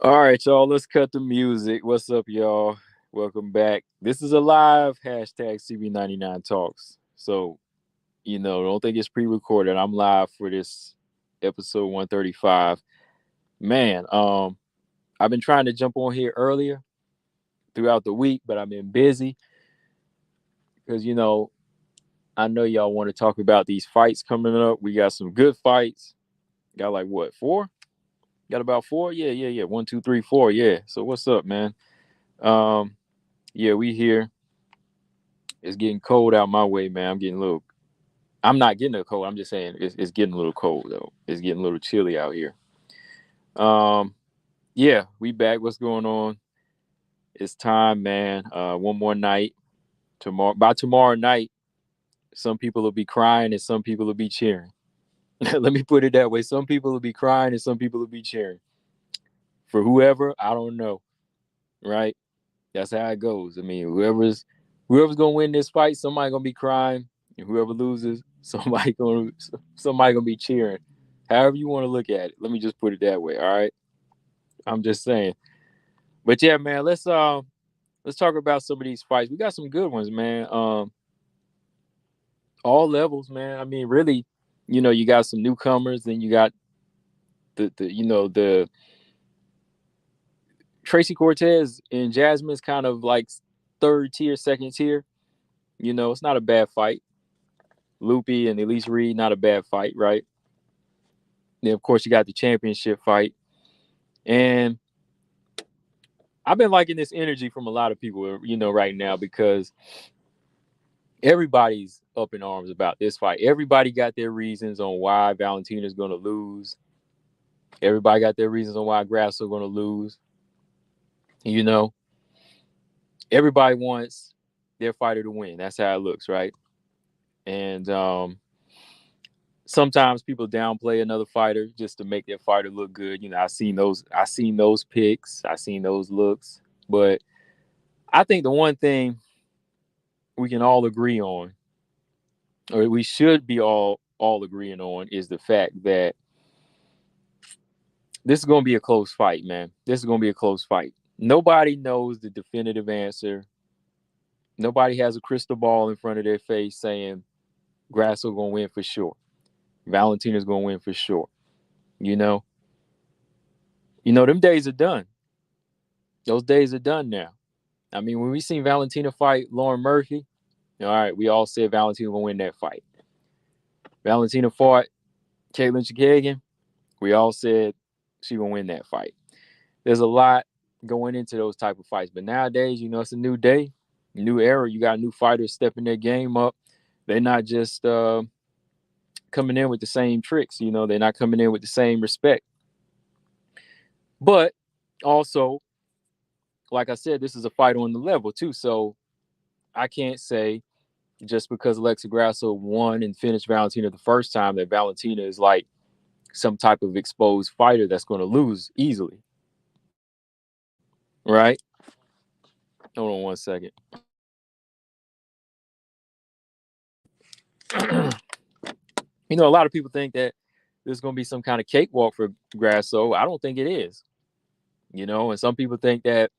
All right, y'all, let's cut the music. What's up, y'all? Welcome back. This is a live hashtag CB99 Talks. So, don't think it's pre recorded. I'm live for this episode 135. Man, I've been trying to jump on here earlier throughout the week, but I've been busy because, I know y'all want to talk about these fights coming up. We got some good fights. Got like what, four? Got about four? Yeah. One, two, three, four. Yeah. So, what's up, man? Um, yeah, we here. It's getting cold out my way, man. I'm not getting a cold. I'm just saying it's getting a little cold though. It's getting a little chilly out here. Um, yeah, we back. What's going on? It's time, man. One more night. By tomorrow night, some people will be crying and some people will be cheering. Let me put it that way. Some people will be crying and some people will be cheering. For whoever, I don't know. Right? That's how it goes. I mean, whoever's gonna win this fight, somebody gonna be crying, and whoever loses, somebody gonna be cheering. However you want to look at it. Let me just put it that way. All right. I'm just saying. But yeah, man, let's talk about some of these fights. We got some good ones, man. All levels, man. I mean, really, you got some newcomers, then you got the Tracy Cortez and Jasmine's kind of like third tier, second tier. It's not a bad fight. Loopy and Elise Reed, not a bad fight, right? Then of course you got the championship fight. And I've been liking this energy from a lot of people, right now because everybody's up in arms about this fight. Everybody got their reasons on why Valentina's going to lose. Everybody got their reasons on why Grasso going to lose. You know, everybody wants their fighter to win. That's how it looks, right? And sometimes people downplay another fighter just to make their fighter look good. I seen those picks, I seen those looks. But I think the one thing we can all agree on, or we should be all agreeing on, is the fact that this is going to be a close fight, man. This is going to be a close fight. Nobody knows the definitive answer. Nobody has a crystal ball in front of their face saying Grasso going to win for sure. Valentina's going to win for sure. You know, them days are done. Those days are done now. I mean, when we seen Valentina fight Lauren Murphy, all right, we all said Valentina will win that fight. Valentina fought Caitlin Chikagan, we all said she gonna win that fight. There's a lot going into those type of fights, but nowadays, it's a new day, new era. You got new fighters stepping their game up. They're not just coming in with the same tricks. They're not coming in with the same respect. But also, like I said, this is a fight on the level too. So I can't say just because Alexa Grasso won and finished Valentina the first time that Valentina is like some type of exposed fighter that's going to lose easily. Right? Hold on one second. A lot of people think that there's going to be some kind of cakewalk for Grasso. I don't think it is. And some people think that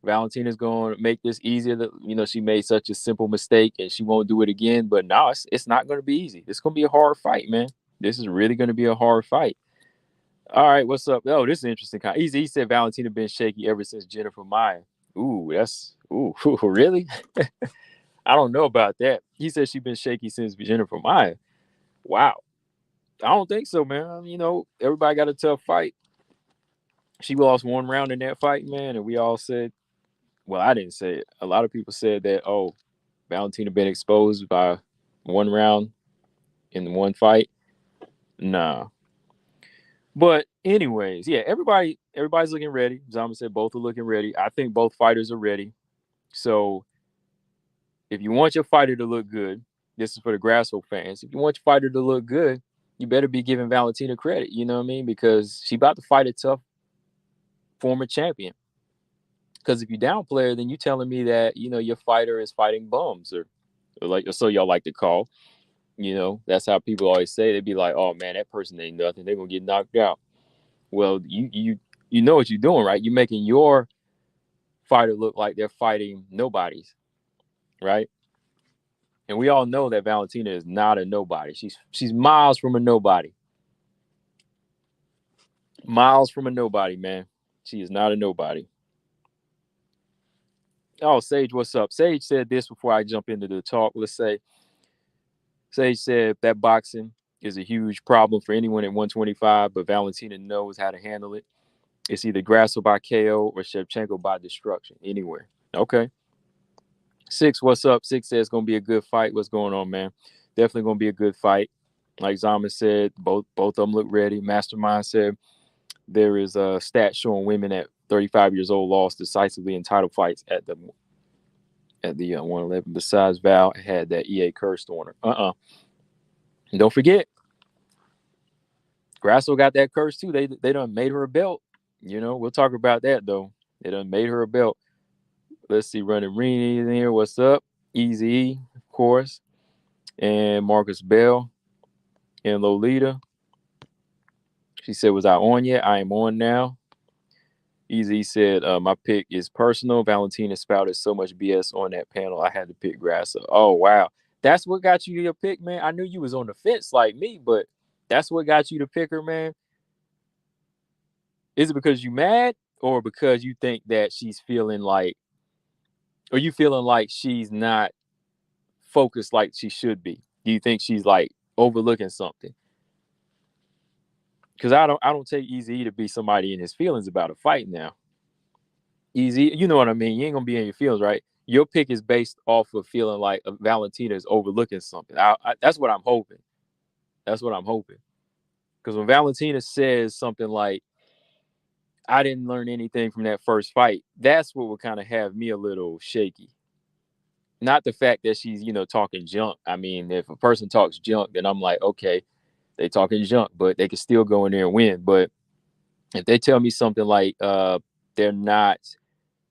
Valentina's going to make this easier. That she made such a simple mistake and she won't do it again. But no, it's not going to be easy. It's going to be a hard fight, man. This is really going to be a hard fight. All right, what's up? Oh, this is interesting. He said Valentina been shaky ever since Jennifer Maya. Really? I don't know about that. He said she's been shaky since Jennifer Maya. Wow. I don't think so, man. Everybody got a tough fight. She lost one round in that fight, man, and we all said, well, I didn't say it. A lot of people said that, oh, Valentina been exposed by one round in one fight. Nah. But anyways, yeah, everybody's looking ready. Zama said both are looking ready. I think both fighters are ready. So if you want your fighter to look good, this is for the Grasso fans. If you want your fighter to look good, you better be giving Valentina credit. You know what I mean? Because she about to fight a tough former champion. Because if you downplay her, then you telling me that your fighter is fighting bums or so y'all like to call. That's how people always say. They'd be like, "Oh man, that person ain't nothing. They're gonna get knocked out." Well, you you know what you're doing, right? You're making your fighter look like they're fighting nobodies, right? And we all know that Valentina is not a nobody. She's miles from a nobody. Miles from a nobody, man. She is not a nobody. Oh, Sage, what's up? Sage said this before I jump into the talk. Let's say Sage said that boxing is a huge problem for anyone at 125, but Valentina knows how to handle it. It's either Grasso by KO or Shevchenko by destruction. Anywhere. Okay. Six, what's up? Six says it's gonna be a good fight. What's going on, man? Definitely gonna be a good fight. Like Zaman said, both of them look ready. Mastermind said there is a stat showing women at 35 years old lost decisively in title fights at the 111. Besides, Val had that EA curse on her. And don't forget, Grasso got that curse too. They done made her a belt. You know, we'll talk about that though. They done made her a belt. Let's see, Running Rini in here. What's up? Easy E, of course. And Marcus Bell and Lolita. She said, was I on yet? I am on now. Easy said, my pick is personal. Valentina spouted so much BS on that panel. I had to pick Grasso. Oh, wow. That's what got you your pick, man. I knew you was on the fence like me, but that's what got you to pick her, man. Is it because you mad or because you think that she's feeling like, or you feeling like she's not focused like she should be? Do you think she's like overlooking something? Because I don't take Easy to be somebody in his feelings about a fight now. Easy, you know what I mean? You ain't gonna be in your feelings, right? Your pick is based off of feeling like Valentina is overlooking something. That's what I'm hoping. That's what I'm hoping. Because when Valentina says something like, I didn't learn anything from that first fight, that's what would kind of have me a little shaky. Not the fact that she's, talking junk. I mean, if a person talks junk, then I'm like, okay, they talking junk, but they can still go in there and win. But if they tell me something like they're not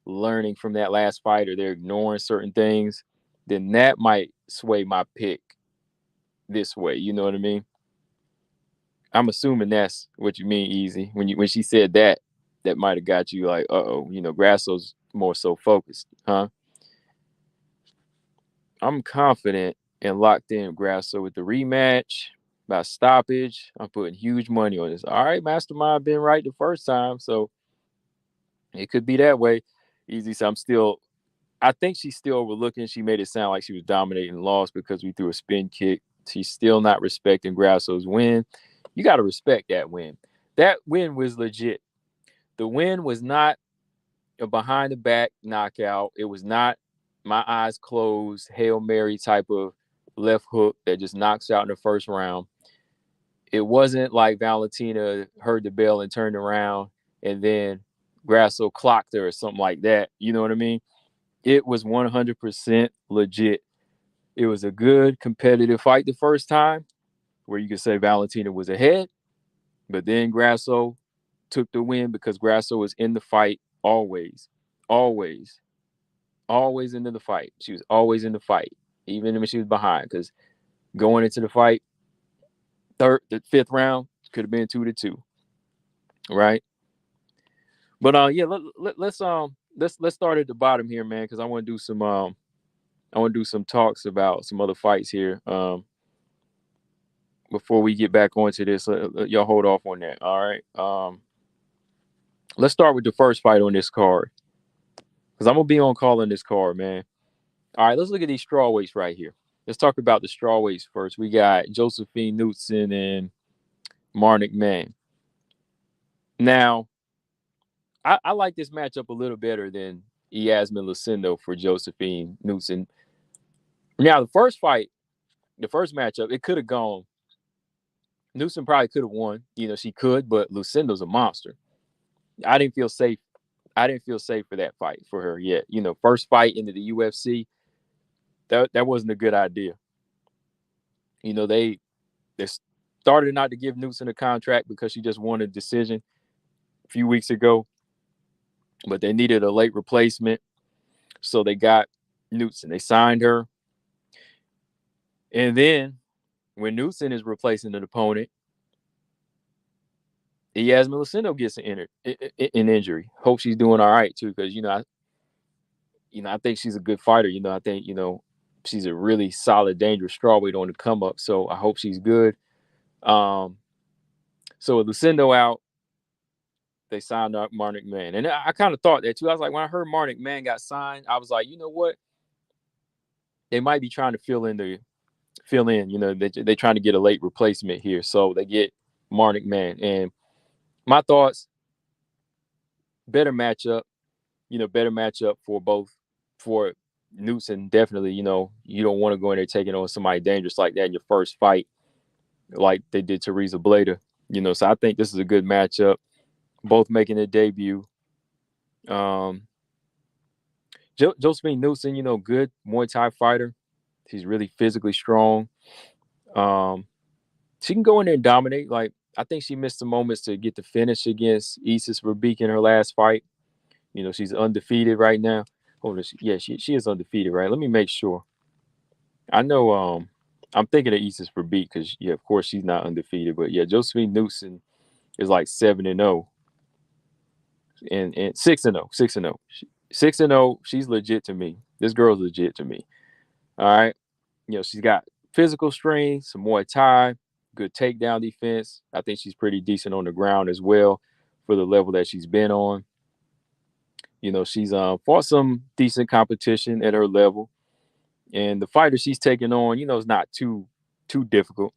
learning from that last fight or they're ignoring certain things, then that might sway my pick this way. You know what I mean? I'm assuming that's what you mean, Easy. When she said that, that might have got you like, Grasso's more so focused, huh? I'm confident and locked in Grasso with the rematch by stoppage. I'm putting huge money on this. All right, Mastermind been right the first time, so it could be that way. Easy. So I think she's still overlooking. She made it sound like she was dominating and lost because we threw a spin kick. She's still not respecting Grasso's win. You got to respect that win. That win was legit. The win was not a behind the back knockout. It was not my eyes closed, Hail Mary type of left hook that just knocks out in the first round. It wasn't like Valentina heard the bell and turned around and then Grasso clocked her or something like that. You know what I mean? It was 100% legit. It was a good competitive fight the first time where you could say Valentina was ahead, but then Grasso took the win because Grasso was in the fight always, always, always into the fight. She was always in the fight, even when she was behind, because going into the fight, the fifth round could have been 2-2, right? But let's start at the bottom here, man, because I want to do some talks about some other fights here. Before we get back onto this, y'all hold off on that. All right. Let's start with the first fight on this card, because I'm gonna be on calling this card, man. All right, let's look at these strawweights right here. Let's talk about the strawweights first. We got Josephine Knutsson and Mann. Now, I like this matchup a little better than Yasmin Lucindo for Josephine Knutsson. Now, the first matchup, it could have gone. Knutsson probably could have won. She could, but Lucindo's a monster. I didn't feel safe. I didn't feel safe for that fight for her yet. First fight into the UFC, that wasn't a good idea. They started not to give Knutsson a contract because she just won a decision a few weeks ago, but they needed a late replacement, so they got Knutsson. They signed her, and then when Knutsson is replacing an opponent, Yasmin Lucindo gets an injury. Hope she's doing all right too, because I think she's a good fighter. I think she's a really solid, dangerous strawweight on the come up. So I hope she's good. So with Lucindo out, they signed up Marnik Mann, and I kind of thought that too. I was like, when I heard Marnik Mann got signed, I was like, you know what? They might be trying to fill in. They're trying to get a late replacement here, so they get Marnik Mann. And my thoughts, better matchup. Better matchup for both. For Knutsson, definitely. You don't want to go in there taking on somebody dangerous like that in your first fight, like they did Teresa Bleda. So I think this is a good matchup. Both making their debut. Josephine Knutsson, good Muay Thai fighter. She's really physically strong. She can go in there and dominate. Like, I think she missed some moments to get the finish against Isis Verbeek in her last fight. She's undefeated right now. She is undefeated, right? Let me make sure. I know I'm thinking of Isis Verbeek because, of course she's not undefeated. But, Josephine Knutsson is like 7-0. And 6-0. 6-0. 6-0. She's legit to me. This girl's legit to me. All right. She's got physical strength, some Muay Thai, good takedown defense. I think she's pretty decent on the ground as well for the level that she's been on. She's fought some decent competition at her level. And the fighter she's taking on, is not too difficult.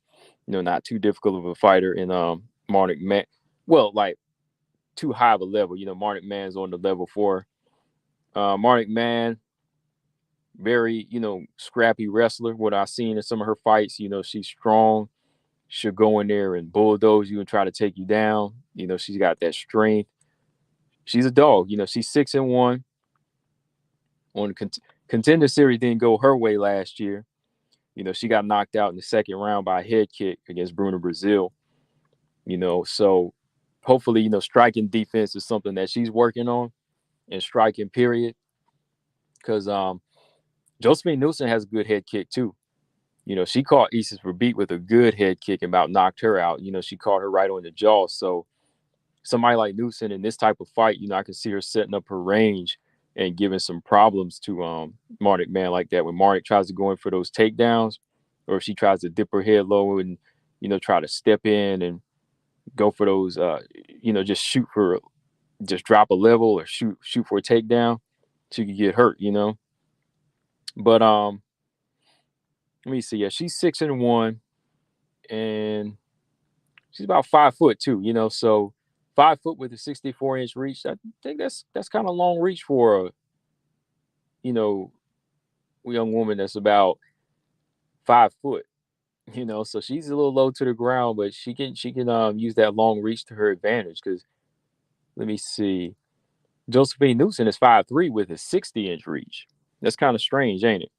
Not too difficult of a fighter in Marnik Mann. Well, like too high of a level. Marnik Mann's on the level for Marnik Mann. Very, scrappy wrestler. What I've seen in some of her fights, she's strong. She'll go in there and bulldoze you and try to take you down. She's got that strength. She's a dog. She's 6-1. On the contender series didn't go her way last year. She got knocked out in the second round by a head kick against Bruna Brazil. So hopefully, striking defense is something that she's working on, and striking period. Because Josephine Knutsson has a good head kick too. She caught Isis Verbeek with a good head kick and about knocked her out. She caught her right on the jaw. So somebody like Knutsson in this type of fight, I can see her setting up her range and giving some problems to Marnik Mann like that. When Marnik tries to go in for those takedowns, or if she tries to dip her head low and, try to step in and go for those, just drop a level or shoot for a takedown, she could get hurt, But let me see. Yeah, she's 6-1, and she's about 5 foot too. So 5 foot with a 64-inch reach. I think that's kind of long reach for a young woman that's about 5 foot. So she's a little low to the ground, but she can use that long reach to her advantage. Because let me see, Josephine Knutsson is 5'3" with a 60-inch reach. That's kind of strange, ain't it?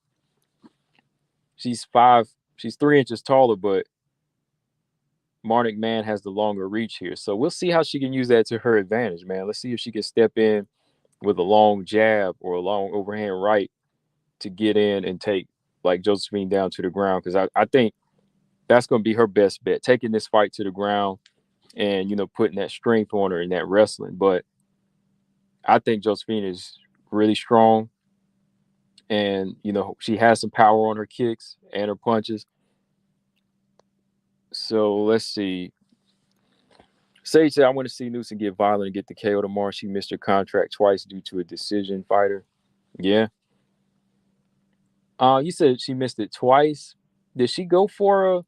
She's 3 inches taller, but Marnik Mann has the longer reach here. So we'll see how she can use that to her advantage, man. Let's see if she can step in with a long jab or a long overhand right to get in and take like Josephine down to the ground. Because I think that's going to be her best bet, taking this fight to the ground and, putting that strength on her in that wrestling. But I think Josephine is really strong. And, she has some power on her kicks and her punches. So let's see. Sage said, I want to see Knutsson get violent and get the KO tomorrow. She missed her contract twice due to a decision fighter. Yeah. You said she missed it twice. Did she go for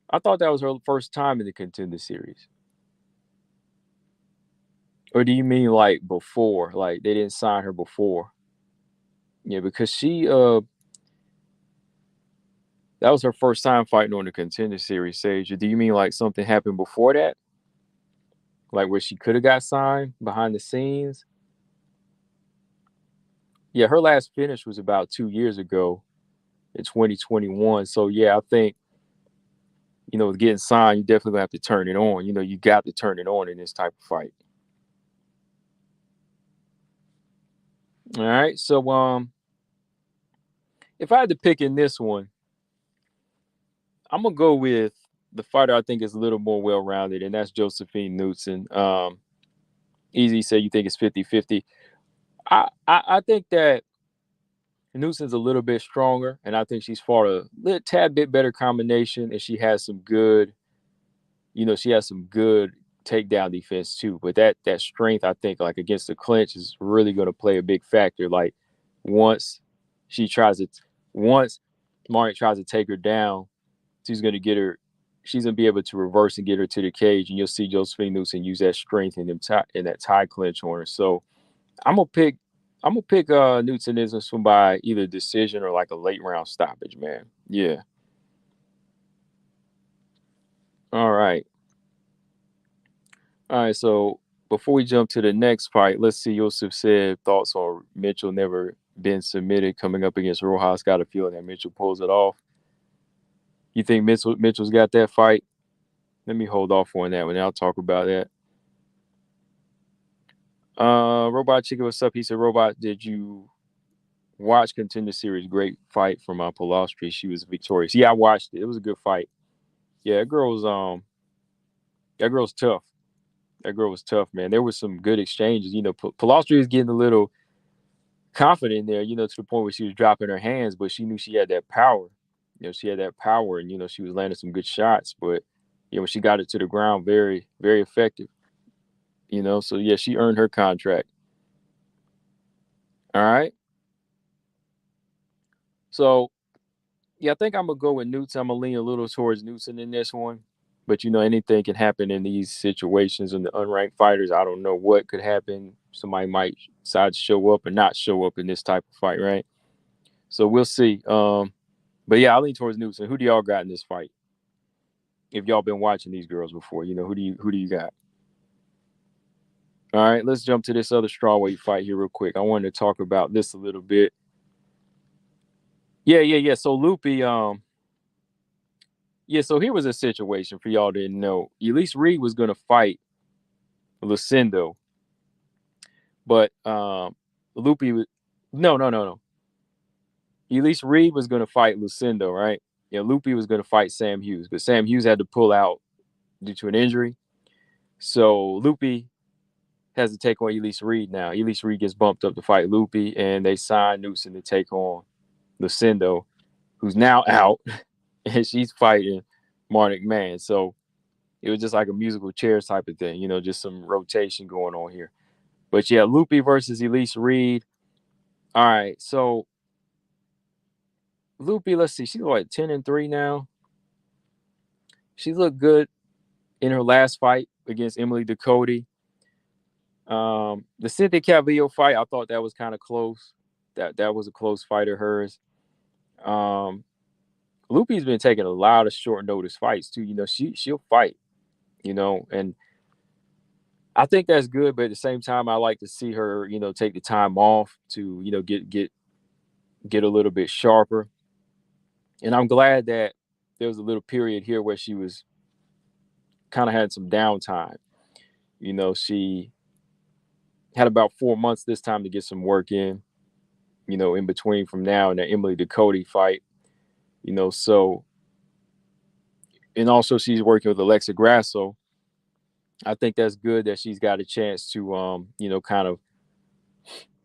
I thought that was her first time in the contender series. Or do you mean like before? Like they didn't sign her before? Yeah, because that was her first time fighting on the contender series, Sage. Or do you mean like something happened before that? Like where she could have got signed behind the scenes? Yeah, her last finish was about 2 years ago in 2021. So yeah, I think, with getting signed, you definitely have to turn it on. You got to turn it on in this type of fight. All right. So if I had to pick in this one, I'm gonna go with the fighter I think is a little more well-rounded, and that's Josephine Knutsson. Easy said you think it's 50-50. I think that Newson's a little bit stronger, and I think she's fought a little tad bit better combination, and she has some good, she has some good takedown defense too. But that strength, I think, like against the clinch, is really going to play a big factor. Like once she tries to, once Martin tries to take her down, she's going to get her. She's going to be able to reverse and get her to the cage, and you'll see Josephine Newson use that strength in that tie clinch on her. So I'm gonna pick Newton this one by either decision or like a late round stoppage, man. Yeah. All right. All right. So before we jump to the next fight, let's see. Yosef said thoughts on Mitchell never been submitted coming up against Rojas. Got a feeling that Mitchell pulls it off. You think Mitchell's got that fight? Let me hold off on that one. I'll talk about that. Robot Chicken, what's up? He said, Robot, did you watch Contender Series? Great fight from Polostri. She was victorious. Yeah, I watched it. It was a good fight. Yeah, that girl's tough. That girl was tough, man. There was some good exchanges. Polostri is getting a little confident there, to the point where she was dropping her hands, but she knew she had that power. She had that power, and she was landing some good shots. But when she got it to the ground, very, very effective. So yeah, she earned her contract. All right. So yeah, I think I'm gonna go with Newton. I'm gonna lean a little towards Newton in this one. But anything can happen in these situations and the unranked fighters. I don't know what could happen. Somebody might decide to show up or not show up in this type of fight, right? So we'll see. But yeah, I lean towards Newton. Who do y'all got in this fight? If y'all been watching these girls before, who do you got? All right, let's jump to this other strawweight fight here real quick. I wanted to talk about this a little bit. Yeah. So Loopy, so here was a situation for y'all didn't know. Elise Reed was gonna fight Lucindo, but Loopy, no. Elise Reed was gonna fight Lucindo, right? Loopy was gonna fight Sam Hughes, but Sam Hughes had to pull out due to an injury. So Loopy has to take on Elise Reed now. Elise Reed gets bumped up to fight Loopy, and they sign Newson to take on Lucindo, who's now out, and she's fighting Marnik Mann. So it was just like a musical chairs type of thing, just some rotation going on here. But yeah, Loopy versus Elise Reed. All right, so Loopy, let's see, she's like 10-3 now. She looked good in her last fight against Emily Ducote. The Cynthia Calvillo fight, I thought that was kind of close. That was a close fight of hers. Loopy's been taking a lot of short notice fights too. She'll fight, and I think that's good. But at the same time, I like to see her, take the time off to, get a little bit sharper. And I'm glad that there was a little period here where she was kind of had some downtime. She had about 4 months this time to get some work in between from now and the Emily Ducote fight. So, and also she's working with Alexa Grasso. I think that's good that she's got a chance to, kind of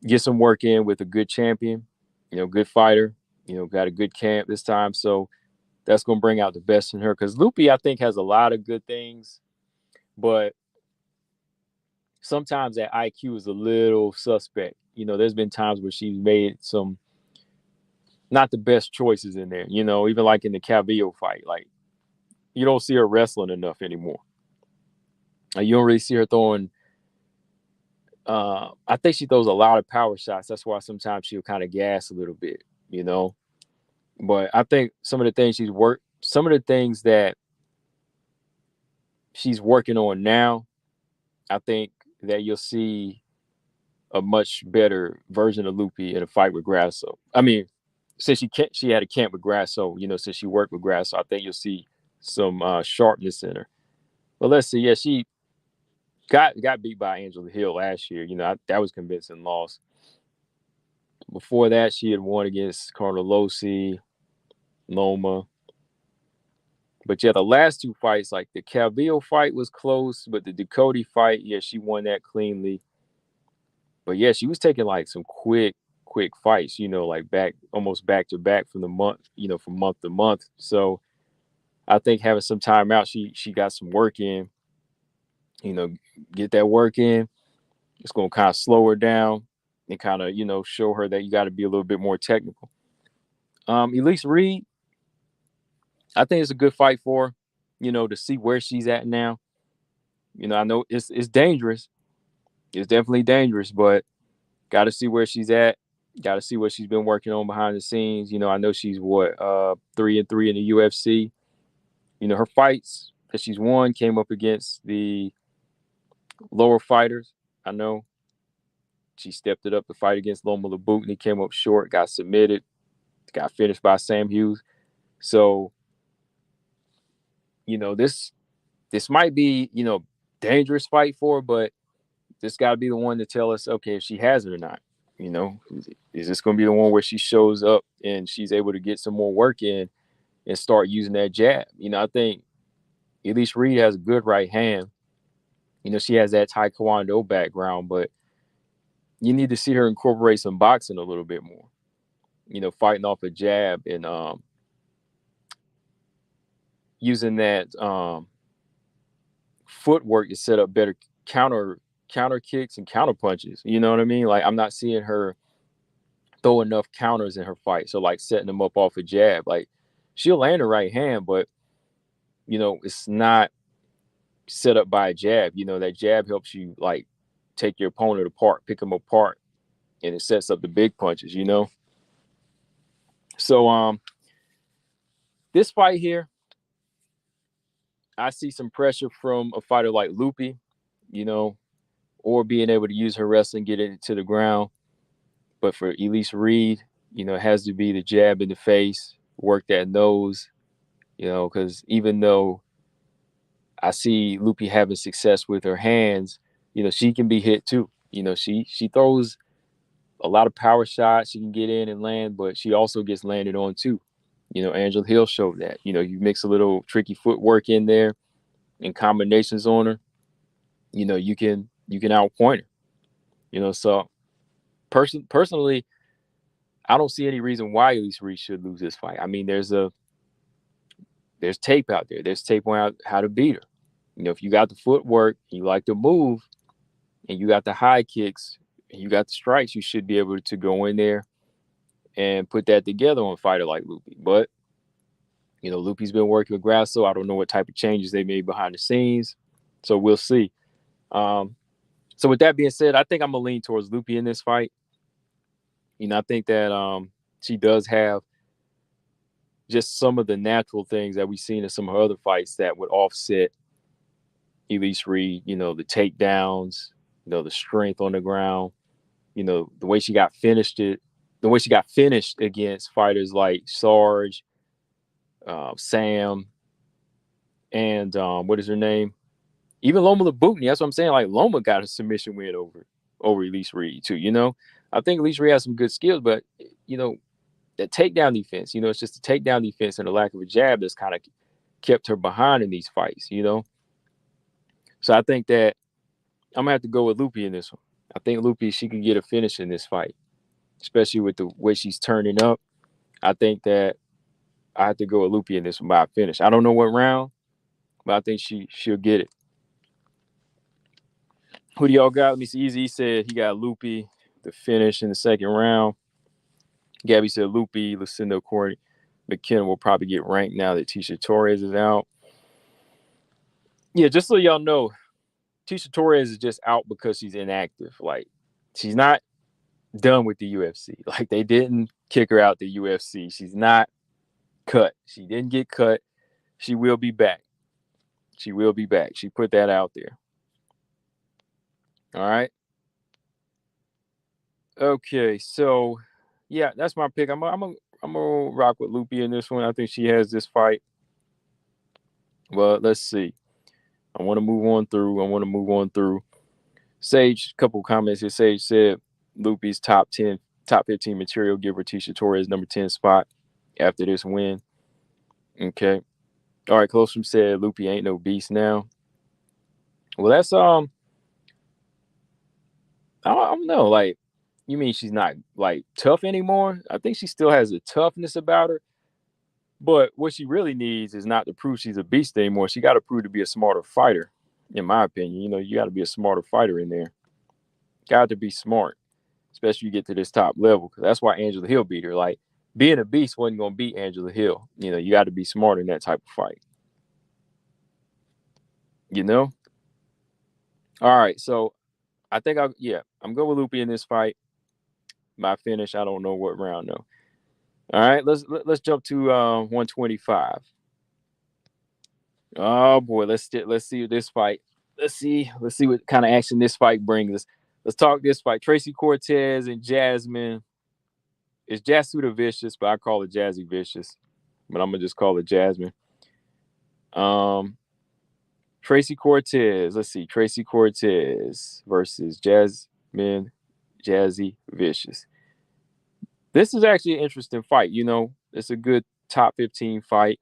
get some work in with a good champion, good fighter, got a good camp this time. So that's going to bring out the best in her. Because Loopy, I think, has a lot of good things, but sometimes that IQ is a little suspect. There's been times where she's made some not the best choices in there, even like in the Calvillo fight. Like, you don't see her wrestling enough anymore. You don't really see her throwing. I think she throws a lot of power shots. That's why sometimes she'll kind of gas a little bit, But I think some of the things that she's working on now, I think that you'll see a much better version of Loopy in a fight with Grasso. I mean, since she had a camp with Grasso, since she worked with Grasso, I think you'll see some sharpness in her. But let's see. Yeah, she got beat by Angela Hill last year. That was convincing loss. Before that, she had won against Carnelossi, Loma. But yeah, the last two fights, like the Calvillo fight was close, but the Ducote fight, yeah, she won that cleanly. But yeah, she was taking like some quick fights, like almost back to back from the month, from month to month. So I think having some time out, she got some work in, you know, get that work in. It's gonna kind of slow her down and kind of, show her that you got to be a little bit more technical. Elise Reed, I think it's a good fight for her, to see where she's at now. I know it's dangerous. It's definitely dangerous, but got to see where she's at. Got to see what she's been working on behind the scenes. I know she's 3-3 in the UFC. Her fights that she's won came up against the lower fighters. I know she stepped it up to fight against Loma Labutni, came up short, got submitted, got finished by Sam Hughes. So, this might be, dangerous fight for her, but this got to be the one to tell us, okay, if she has it or not. Is this going to be the one where she shows up and she's able to get some more work in and start using that jab? I think Elise Reed has a good right hand. She has that Taekwondo background, but you need to see her incorporate some boxing a little bit more. Fighting off a jab and using that footwork to set up better counter kicks and counter punches. You know what I mean? Like, I'm not seeing her throw enough counters in her fight. So like setting them up off a jab. Like, she'll land a right hand, but it's not set up by a jab. That jab helps you like take your opponent apart, pick them apart, and it sets up the big punches, So this fight here, I see some pressure from a fighter like Lupi, or being able to use her wrestling, get it to the ground. But for Elise Reed, it has to be the jab in the face, work that nose, because even though I see Lupi having success with her hands, she can be hit too. She throws a lot of power shots. She can get in and land, but she also gets landed on too. Angela Hill showed that. You mix a little tricky footwork in there and combinations on her, you can outpoint her. So personally, I don't see any reason why Elise Reed should lose this fight. I mean, there's tape out there. There's tape on how to beat her. If you got the footwork, you like to move, and you got the high kicks, and you got the strikes, you should be able to go in there and put that together on a fighter like Lupi. But, Lupi's been working with Grasso. I don't know what type of changes they made behind the scenes. So we'll see. So with that being said, I think I'm going to lean towards Lupi in this fight. I think that she does have just some of the natural things that we've seen in some of her other fights that would offset Elise Reed, the takedowns, the strength on the ground, the way she got finished against fighters like Sarge, Sam, and what is her name? Even Loma Labutni. That's what I'm saying. Like, Loma got a submission win over Elise Reed too. I think Elise Reed has some good skills, but that takedown defense, it's just a takedown defense and a lack of a jab that's kind of kept her behind in these fights, So I think that I'm gonna have to go with Lupi in this one. I think Lupi, she can get a finish in this fight, especially with the way she's turning up. I think that I have to go with Lupi in this one by a finish. I don't know what round, but I think she'll get it. Who do y'all got? Let me see. Easy said he got Lupi to finish in the second round. Gabby said Lupi, Lucinda Corey, McKenna will probably get ranked now that Tisha Torres is out. Yeah, just so y'all know, Tisha Torres is just out because she's inactive. Like, she's not done with the UFC. Like, they didn't kick her out the UFC. She's not cut. She didn't get cut. She will be back. She will be back. She put that out there. All right. Okay, so yeah, that's my pick. I'm gonna rock with Lupi in this one. I think she has this fight. Well, let's see. I want to move on through. Sage, a couple comments here. Sage said Lupi's top 15 material. Give her Tisha Torres number 10 spot after this win. Okay. All right, Clostrom said Loopy ain't no beast now. Well, that's I don't know. Like, you mean she's not like tough anymore? I think she still has a toughness about her. But what she really needs is not to prove she's a beast anymore. She got to prove to be a smarter fighter, in my opinion. You know, you got to be a smarter fighter in there. Got to be smart, especially you get to this top level. Because that's why Angela Hill beat her. Like, being a beast wasn't going to beat Angela Hill. You know, you got to be smart in that type of fight. You know? All right, so I think I'm going with Loopy in this fight. My finish, I don't know what round though. All right, let's jump to 125. Oh boy, let's see this fight. Let's see what kind of action this fight brings us. Let's talk this fight. Tracy Cortez and Jasmine. It's Jasudavicius, but I call it Jazzy Vicious. But I'm gonna just call it Jasmine. Tracy Cortez. Let's see. Tracy Cortez versus Jasmine Jazzy Vicious. This is actually an interesting fight. You know, it's a good top 15 fight.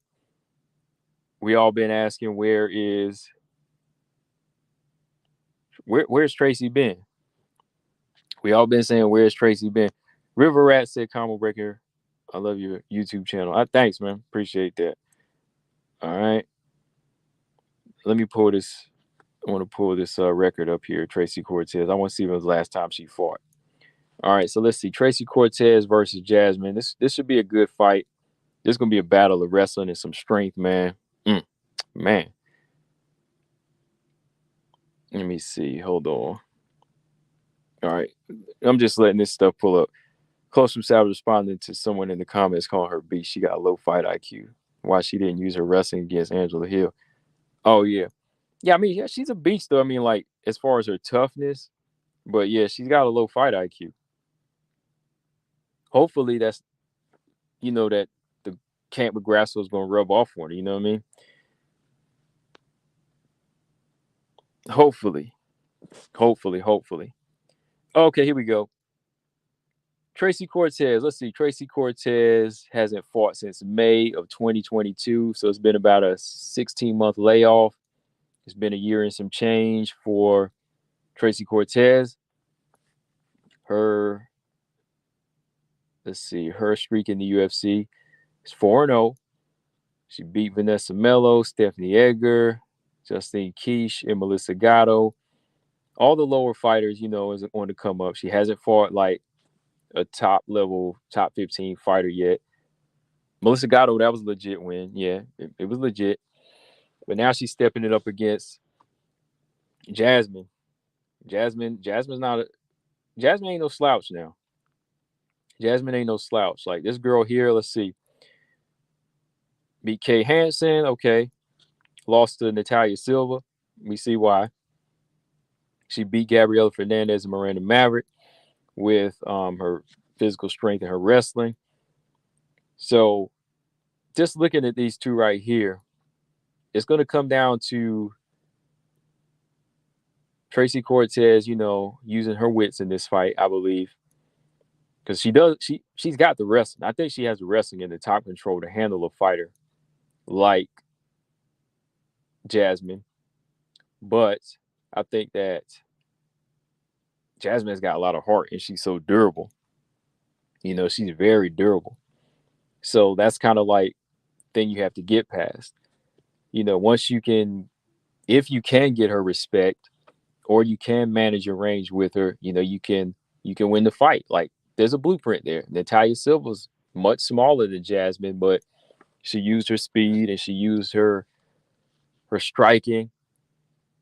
We all been asking where's Tracy been? We all been saying where's Tracy been? River Rat said combo breaker. I love your YouTube channel. Thanks, man. Appreciate that. All right. Let me pull this. I want to pull this record up here. Tracy Cortez. I want to see when was the last time she fought. All right, so let's see. Tracy Cortez versus Jasmine. This should be a good fight. This is gonna be a battle of wrestling and some strength, man. Man. Let me see. Hold on. All right. I'm just letting this stuff pull up. Close from Savage responding to someone in the comments calling her beast. She got a low fight IQ. Why she didn't use her wrestling against Angela Hill. Oh, yeah. Yeah, I mean, yeah, she's a beast, though. I mean, like, as far as her toughness. But, yeah, she's got a low fight IQ. Hopefully that's, you know, that the camp with Grasso is going to rub off on her. You know what I mean? Hopefully. Okay, here we go. Tracy Cortez. Let's see. Tracy Cortez hasn't fought since May of 2022. So it's been about a 16-month layoff. It's been a year and some change for Tracy Cortez. Her streak in the UFC is 4-0. She beat Vanessa Mello, Stephanie Edgar, Justine Quiche, and Melissa Gatto. All the lower fighters, you know, is going to come up. She hasn't fought like a top 15 fighter yet. Melissa Gatto, that was a legit win. Yeah, it was legit. But now she's stepping it up against Jasmine. Jasmine ain't no slouch now. Jasmine ain't no slouch. Like this girl here, let's see. Beat Kay Hansen, okay. Lost to Natalia Silva. We see why. She beat Gabriela Fernandez and Miranda Maverick with her physical strength and her wrestling. So just looking at these two right here, it's going to come down to Tracy Cortez, you know, using her wits in this fight, I believe. Because she's got the wrestling. I think she has the wrestling in the top control to handle a fighter like Jasmine. But I think that Jasmine's got a lot of heart and she's so durable. You know, she's very durable. So that's kind of like thing you have to get past. You know, if you can get her respect or you can manage your range with her, you know, you can win the fight. Like there's a blueprint there. Natalia Silva's much smaller than Jasmine, but she used her speed and she used her striking,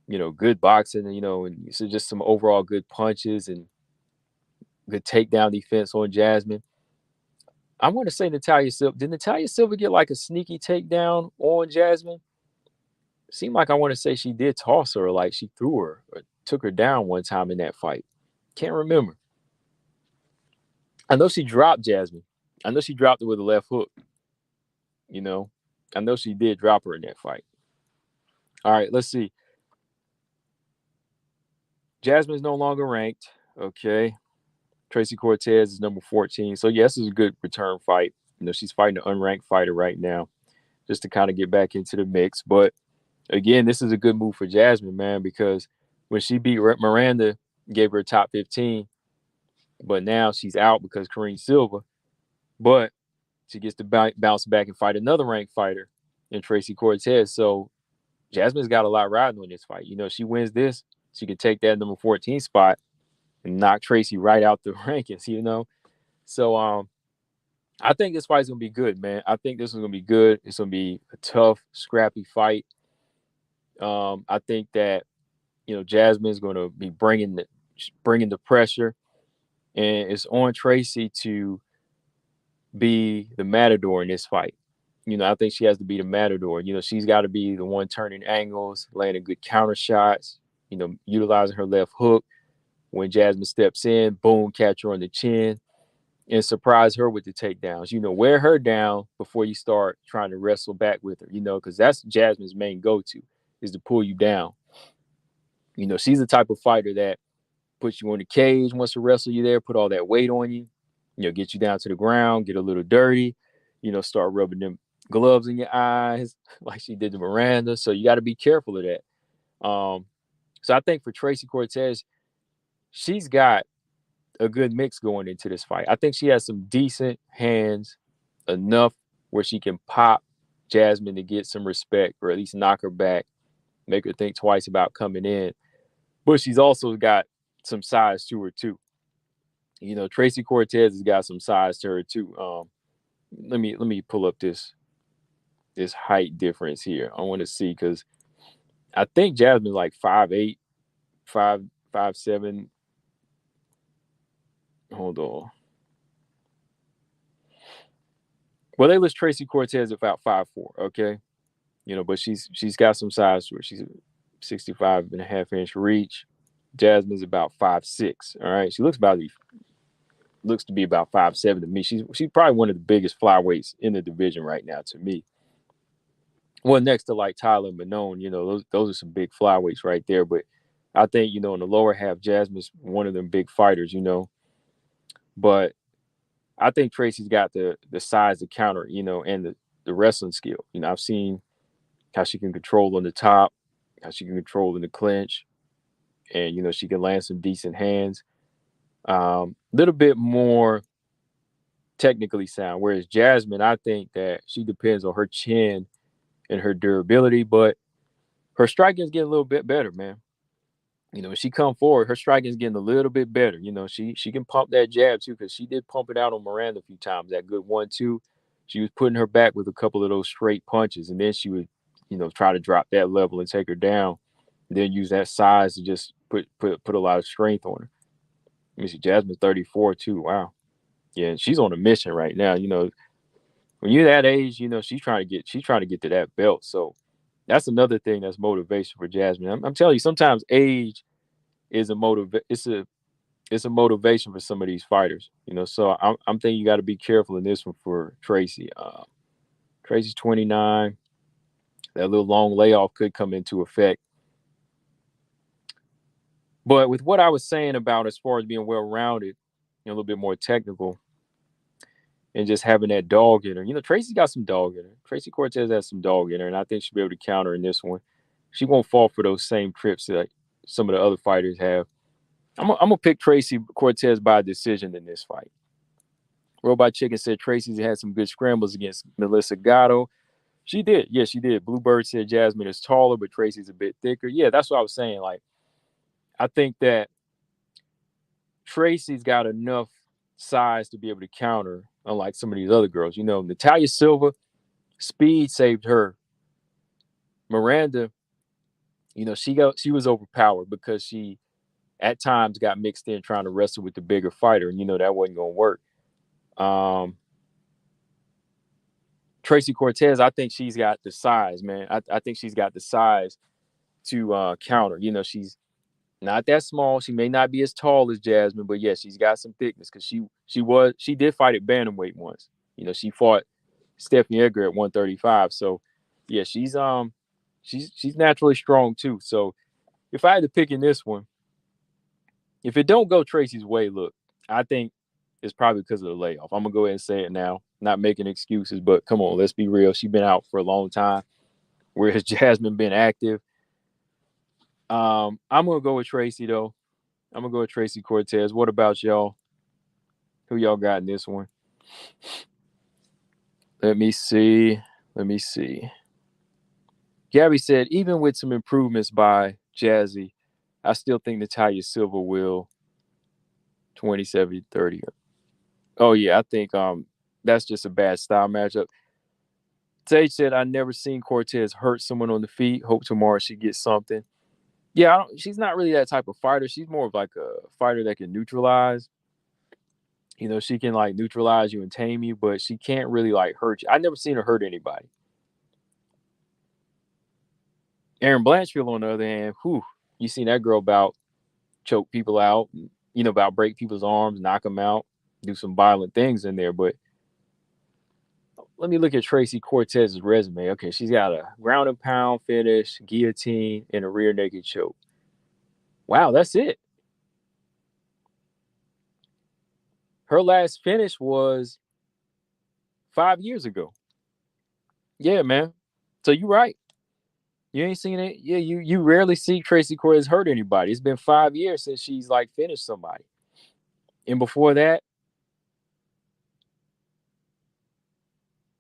you know, good boxing, you know, and so just some overall good punches and good takedown defense on Jasmine. I want to say Natalia Silva. Did Natalia Silva get like a sneaky takedown on Jasmine? Seemed like I want to say she did toss her, like she threw her or took her down one time in that fight. Can't remember. I know she dropped Jasmine. I know she dropped her with a left hook. You know, I know she did drop her in that fight. All right, let's see. Jasmine's no longer ranked. Okay. Tracy Cortez is number 14. So, yes, this is a good return fight. You know, she's fighting an unranked fighter right now. just to kind of get back into the mix. But again, this is a good move for Jasmine, man, because when she beat Miranda, gave her a top 15, but now she's out because Kareem Silva. But she gets to bounce back and fight another ranked fighter in Tracy Cortez. So Jasmine's got a lot riding on this fight. You know, she wins this, she can take that number 14 spot and knock Tracy right out the rankings, you know? So I think this fight's gonna be good, man. I think this is gonna be good. It's gonna be a tough, scrappy fight. I think that Jasmine's gonna be bringing the pressure, and it's on Tracy to be the matador in this fight. I think she has to be the matador. She's got to be the one turning angles, landing good counter shots. Utilizing her left hook when Jasmine steps in, boom, catch her on the chin, and surprise her with the takedowns. Wear her down before you start trying to wrestle back with her, because that's Jasmine's main go-to, is to pull you down. She's the type of fighter that puts you on the cage, wants to wrestle you there, put all that weight on you, get you down to the ground, get a little dirty, start rubbing them gloves in your eyes like she did to Miranda. So you got to be careful of that. So I think for Tracy Cortez, she's got a good mix going into this fight. I think she has some decent hands, enough where she can pop Jasmine to get some respect, or at least knock her back, make her think twice about coming in. But she's also got some size to her too. Tracy Cortez has got some size to her too. Let me pull up this height difference here. I want to see, because I think Jasmine's like 5'8", 5'7". Hold on. Well, they list Tracy Cortez at about 5'4", okay? But she's got some size to her. She's 65.5-inch reach. Jasmine's about 5'6", all right? She looks to be about 5'7" to me. She's probably one of the biggest flyweights in the division right now to me. Well, next to like Tyler Manone, those are some big flyweights right there. But I think, in the lower half, Jasmine's one of them big fighters, But I think Tracy's got the size to counter, and the wrestling skill. I've seen how she can control on the top, how she can control in the clinch, and, she can land some decent hands. Little bit more technically sound, whereas Jasmine, I think that she depends on her chin and her durability, but her striking is getting a little bit better, man. When she come forward, her striking is getting a little bit better. She can pump that jab too, because she did pump it out on Miranda a few times. That good 1-2, she was putting her back with a couple of those straight punches, and then she would, try to drop that level and take her down. Then use that size to just put a lot of strength on her. Let me see, Jasmine's 34 too. Wow, yeah, she's on a mission right now. When you're that age, she's trying to get to that belt. So that's another thing that's motivation for Jasmine. I'm telling you, sometimes age is it's a motivation for some of these fighters. So I'm thinking you got to be careful in this one for Tracy. Tracy's 29. That little long layoff could come into effect. But with what I was saying about as far as being well-rounded, a little bit more technical, and just having that dog in her. Tracy's got some dog in her. Tracy Cortez has some dog in her, and I think she'll be able to counter in this one. She won't fall for those same trips that some of the other fighters have. I'm going to pick Tracy Cortez by decision in this fight. Robot Chicken said Tracy's had some good scrambles against Melissa Gatto. She did. Yeah, she did. Bluebird said Jasmine is taller, but Tracy's a bit thicker. Yeah, that's what I was saying. Like, I think that Tracy's got enough size to be able to counter, unlike some of these other girls. Natalia Silva, speed saved her. Miranda, she was overpowered because she at times got mixed in trying to wrestle with the bigger fighter, and that wasn't going to work. Tracy Cortez, I think she's got the size, man. I think she's got the size to counter. She's not that small. She may not be as tall as Jasmine, but yeah, she's got some thickness, because she did fight at bantamweight once. She fought Stephanie Edgar at 135. So yeah, she's naturally strong too. So if I had to pick in this one, if it don't go Tracy's way, look, I think it's probably because of the layoff. I'm gonna go ahead and say it now. Not making excuses, but come on, let's be real. She's been out for a long time, whereas Jasmine been active. I'm gonna go with Tracy though. I'm gonna go with Tracy Cortez. What about y'all? Who y'all got in this one? Let me see. Let me see. Gabby said, even with some improvements by Jazzy, I still think Natalia Silva will 27-30. Oh yeah, I think that's just a bad style matchup. Sage said, I never seen Cortez hurt someone on the feet. Hope tomorrow she gets something. Yeah, she's not really that type of fighter. She's more of like a fighter that can neutralize. You know, she can like neutralize you and tame you, but she can't really like hurt you. I never seen her hurt anybody. Aaron Blanchfield, on the other hand, you seen that girl about choke people out, you know, about break people's arms, knock them out, do some violent things in there. But let me look at Tracy Cortez's resume. Okay, she's got a ground and pound finish, guillotine, and a rear naked choke. Wow, that's it. Her last finish was 5 years ago. Yeah, man. So you're right. You ain't seen it. Yeah, you rarely see Tracy Cortez hurt anybody. It's been 5 years since she's like finished somebody. And before that,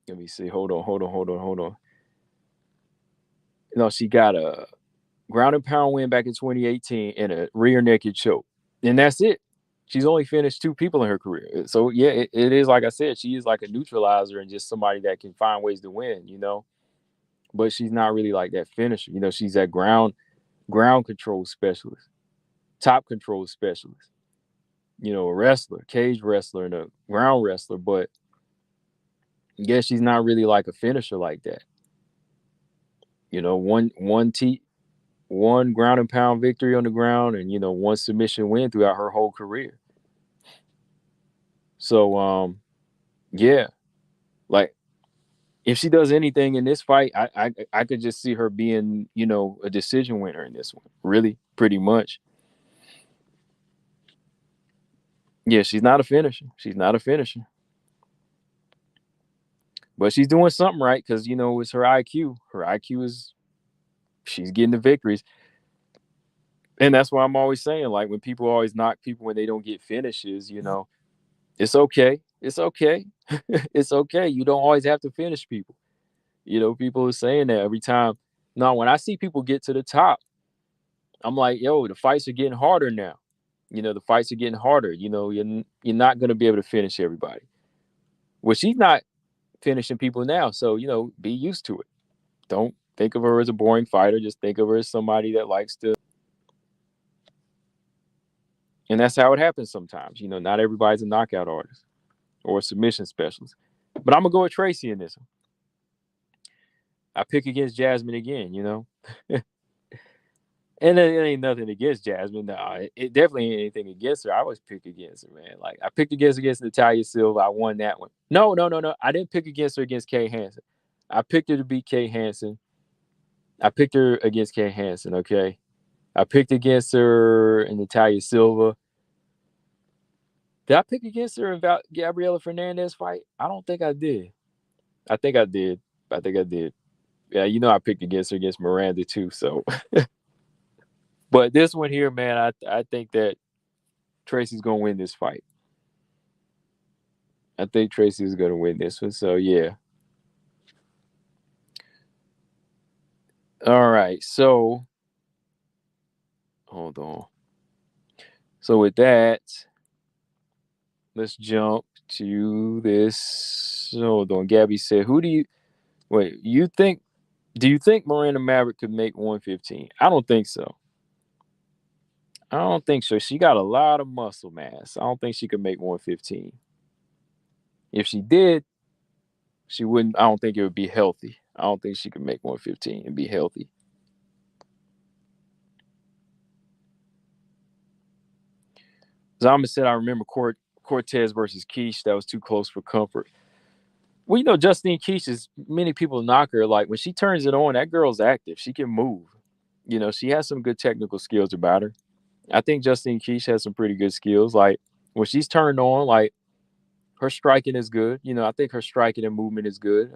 let me see. Hold on. No, she got a ground and pound win back in 2018 and a rear naked choke. And that's it. She's only finished 2 people in her career. So yeah, it is like I said, she is like a neutralizer and just somebody that can find ways to win, you know. But she's not really like that finisher. You know, she's that ground control specialist, top control specialist. You know, a wrestler, cage wrestler, and a ground wrestler. But I guess she's not really like a finisher like that. You know, one ground and pound victory on the ground, and you know, one submission win throughout her whole career. So yeah, like if she does anything in this fight, I could just see her being, you know, a decision winner in this one. Really, pretty much. Yeah, she's not a finisher. But she's doing something right because, you know, it's her IQ. Her IQ is, she's getting the victories. And that's why I'm always saying, like, when people always knock people when they don't get finishes, you know, it's okay. It's okay. It's okay. You don't always have to finish people. You know, people are saying that every time. No, when I see people get to the top, I'm like, yo, the fights are getting harder now. You know, the fights are getting harder. You know, you're not going to be able to finish everybody. Well, she's not finishing people now. So, you know, be used to it. Don't think of her as a boring fighter. Just think of her as somebody that likes to. And that's how it happens sometimes. You know, not everybody's a knockout artist or a submission specialist. But I'm going to go with Tracy in this one. I pick against Jasmine again, you know. And it ain't nothing against Jasmine. No, it definitely ain't anything against her. I always pick against her, man. Like, I picked against Natalia Silva. I won that one. No. I didn't pick against her against Kay Hansen. I picked her to beat Kay Hansen. I picked her against Kay Hansen, okay? I picked against her in Natalia Silva. Did I pick against her in Gabriela Fernandez fight? I don't think I did. I think I did. Yeah, you know I picked against her against Miranda too, so. But this one here, man, I think that Tracy's going to win this fight. I think Tracy's going to win this one, so yeah. All right, so hold on. So with that, let's jump to this. Hold on. Gabby said, do you think Miranda Maverick could make 115? I don't think so. She got a lot of muscle mass. I don't think she could make 115. If she did, she wouldn't. I don't think it would be healthy. I don't think she could make 115 and be healthy. Zama said, I remember Cortez versus Keish. That was too close for comfort. Well, you know, Justine Keish many people knock her. Like, when she turns it on, that girl's active. She can move. You know, she has some good technical skills about her. I think Justine Keish has some pretty good skills. Like, when she's turned on, like, Her striking is good. I think her striking and movement is good.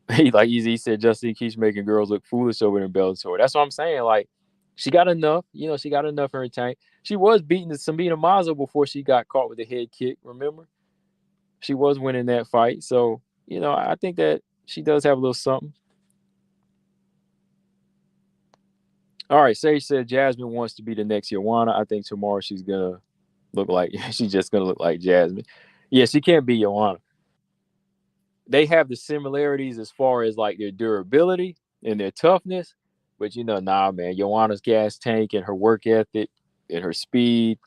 Like Easy said, Justine keeps making girls look foolish over in Bellator. That's what I'm saying. Like, she got enough. She got enough in her tank. She was beating Sabina Mazo before she got caught with a head kick. Remember, she was winning that fight. So I think that she does have a little something. All right, Sage said Jasmine wants to be the next Joanna. I think tomorrow she's gonna look like she's just gonna look like Jasmine. Yeah, she can't be Joanna. They have the similarities as far as like their durability and their toughness, but nah, man, Joanna's gas tank and her work ethic and her speed.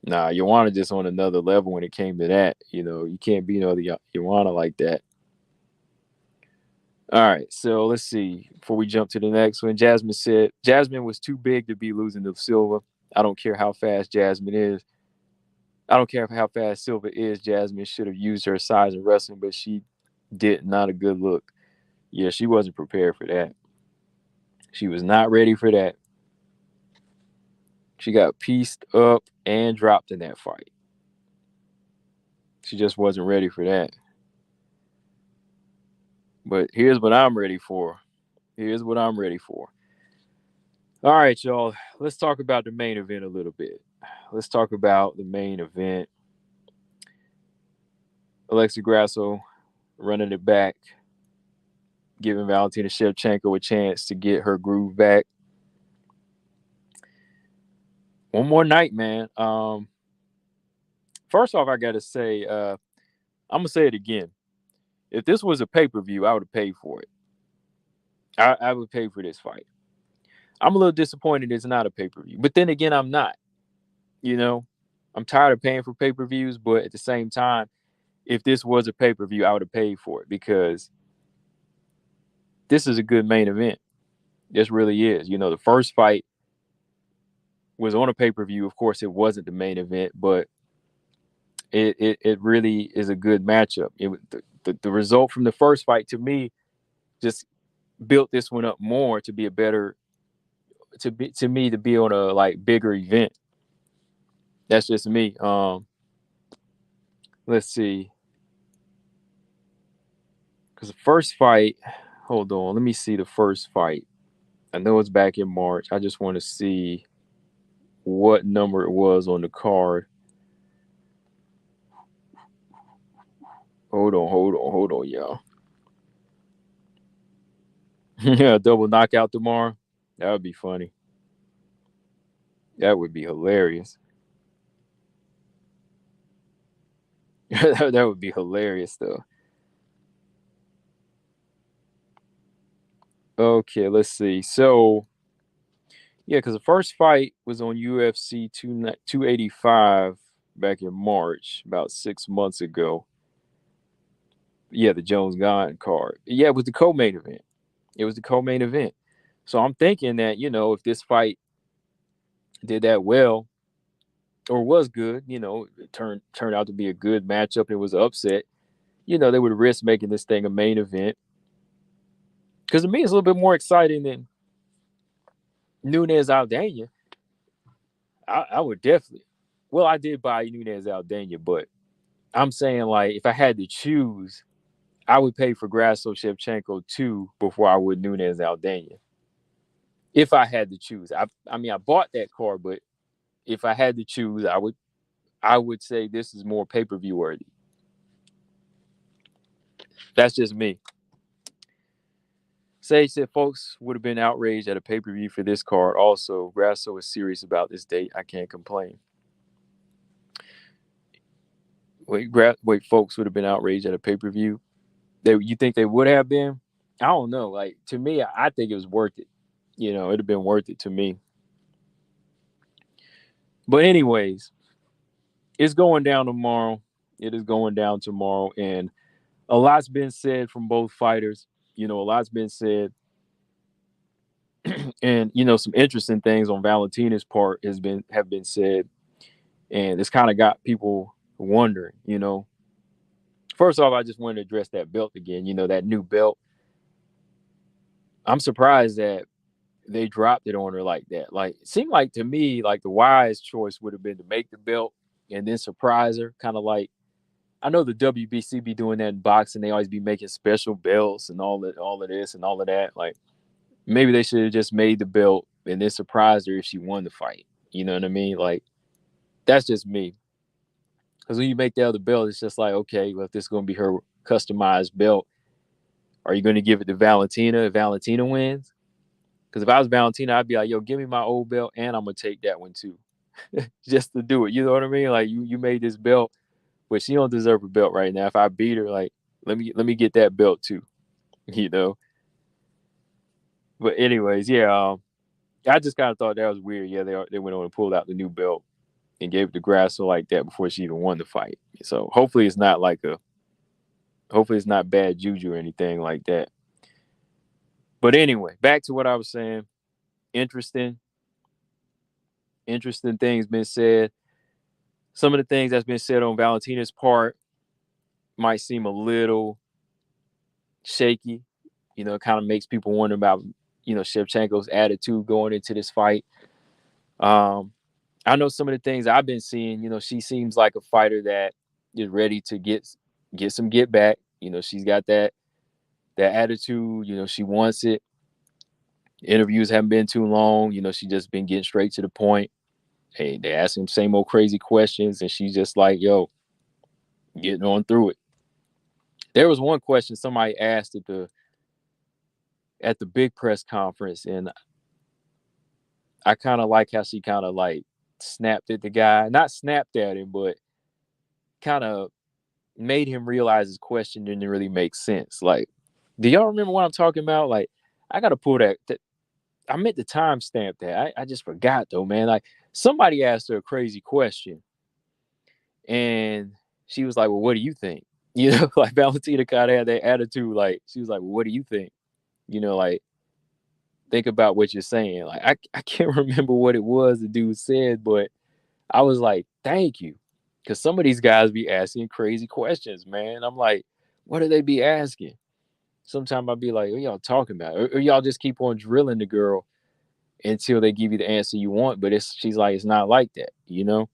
Nah, Joanna just on another level when it came to that. You can't be no other Joanna like that. All right, so let's see. Before we jump to the next one, Jasmine said Jasmine was too big to be losing to Silva. I don't care how fast Jasmine is. I don't care how fast Silva is. Jasmine should have used her size in wrestling, but she did not a good look. Yeah, she wasn't prepared for that. She was not ready for that. She got pieced up and dropped in that fight. She just wasn't ready for that. But here's what I'm ready for. Here's what I'm ready for. All right, y'all. Let's talk about the main event a little bit. Let's talk about the main event. Alexa Grasso running it back, giving Valentina Shevchenko a chance to get her groove back. One more night, man. First off, I got to say, I'm going to say it again. If this was a pay-per-view, I would have paid for it. I would pay for this fight. I'm a little disappointed it's not a pay-per-view. But then again, I'm not. I'm tired of paying for pay-per-views, but at the same time, if this was a pay-per-view, I would have paid for it because this is a good main event. This really is. The first fight was on a pay-per-view. Of course, it wasn't the main event, but it really is a good matchup. The result from the first fight, to me, just built this one up more to be a better, to be on a like bigger event. That's just me. Let's see. Because the first fight, hold on, let me see the first fight. I know it's back in March. I just want to see what number it was on the card. Hold on, y'all. Yeah, double knockout tomorrow. That would be funny. That would be hilarious. That would be hilarious, though. Okay, let's see. So, yeah, because the first fight was on UFC 285 back in March, about 6 months ago. Yeah, the Jones Gone card. Yeah, it was the co-main event. It was the co-main event. So I'm thinking that, if this fight did that well or was good, it turned out to be a good matchup. It was an upset. They would risk making this thing a main event. Because to me, it's a little bit more exciting than Nunes Aldana. I would definitely. Well, I did buy Nunes Aldana, but I'm saying like if I had to choose, I would pay for Grasso Shevchenko 2 before I would Nunes Aldana. If I had to choose, I mean I bought that card, but if I had to choose, I would say this is more pay-per-view worthy. That's just me. Sage said folks would have been outraged at a pay-per-view for this card. Also, Grasso is serious about this date. I can't complain. Wait, folks would have been outraged at a pay-per-view. You think they would have been? I don't know. Like, to me, I think it was worth it. It'd have been worth it to me. But anyways, it's going down tomorrow. It is going down tomorrow. And a lot's been said from both fighters. A lot's been said. And, some interesting things on Valentina's part have been said. And it's kind of got people wondering, First off, I just wanted to address that belt again. That new belt. I'm surprised that they dropped it on her like that. Like, it seemed like to me, like the wise choice would have been to make the belt and then surprise her, kind of like I know the WBC be doing that in boxing. They always be making special belts and all of this and all of that. Like maybe they should have just made the belt and then surprised her if she won the fight. You know what I mean? Like that's just me. Because when you make the other belt, it's just like, okay, well, if this is going to be her customized belt, are you going to give it to Valentina if Valentina wins? Because if I was Valentina, I'd be like, yo, give me my old belt and I'm going to take that one too. Just to do it. You know what I mean? Like you made this belt, but she don't deserve a belt right now. If I beat her, like, let me get that belt too. You know? But anyways, yeah, I just kind of thought that was weird. Yeah, they went on and pulled out the new belt and gave it to Grasso like that before she even won the fight. So hopefully it's not bad juju or anything like that. But anyway, back to what I was saying. Interesting things been said. Some of the things that's been said on Valentina's part might seem a little shaky. You know, it kind of makes people wonder about, Shevchenko's attitude going into this fight. I know some of the things I've been seeing, she seems like a fighter that is ready to get some get back. She's got that attitude, she wants it. Interviews haven't been too long, she just been getting straight to the point. Hey, they ask him same old crazy questions, and she's just like, yo, getting on through it. There was one question somebody asked at the big press conference, and I kind of like how she kind of like snapped at the guy. Not snapped at him, but kind of made him realize his question didn't really make sense. Like, do y'all remember what I'm talking about? Like, I got to pull that. I meant to timestamp that. I just forgot though, man. Like, somebody asked her a crazy question, and she was like, "Well, what do you think?" Like Valentina kind of had that attitude. Like, she was like, "Well, what do you think?" Like, think about what you're saying. Like, I can't remember what it was the dude said, but I was like, thank you. Because some of these guys be asking crazy questions, man. I'm like, what do they be asking? Sometimes I'll be like, what y'all talking about? Or y'all just keep on drilling the girl until they give you the answer you want. But she's like, it's not like that, Dang,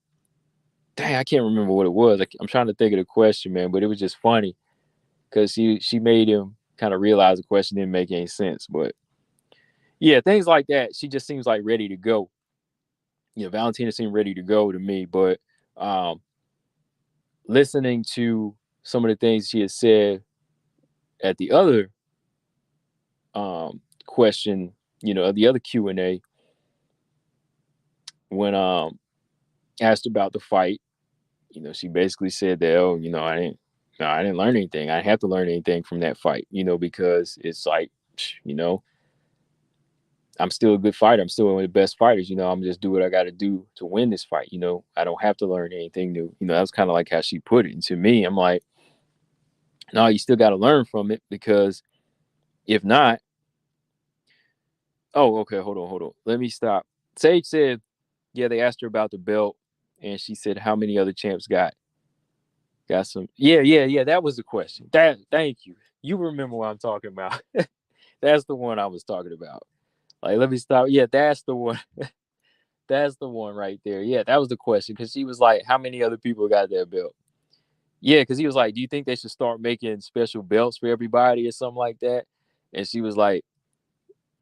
I can't remember what it was. I'm trying to think of the question, man, but it was just funny because she made him kind of realize the question didn't make any sense. But yeah, things like that. She just seems like ready to go. Valentina seemed ready to go to me, but listening to some of the things she had said at the other question, the other Q&A, when asked about the fight, she basically said that, oh, I didn't learn anything. I didn't have to learn anything from that fight, because it's like, I'm still a good fighter. I'm still one of the best fighters. I'm just do what I got to do to win this fight. I don't have to learn anything new. That was kind of like how she put it. And to me, I'm like, no, you still got to learn from it, because if not, oh, okay, hold on. Let me stop. Sage said, yeah, they asked her about the belt, and she said, how many other champs got some? Yeah. That was the question. Thank you. You remember what I'm talking about. That's the one I was talking about. Like, let me stop. Yeah, that's the one. That's the one right there. Yeah, that was the question, because she was like, how many other people got that belt? Yeah, because he was like, do you think they should start making special belts for everybody or something like that? And she was like,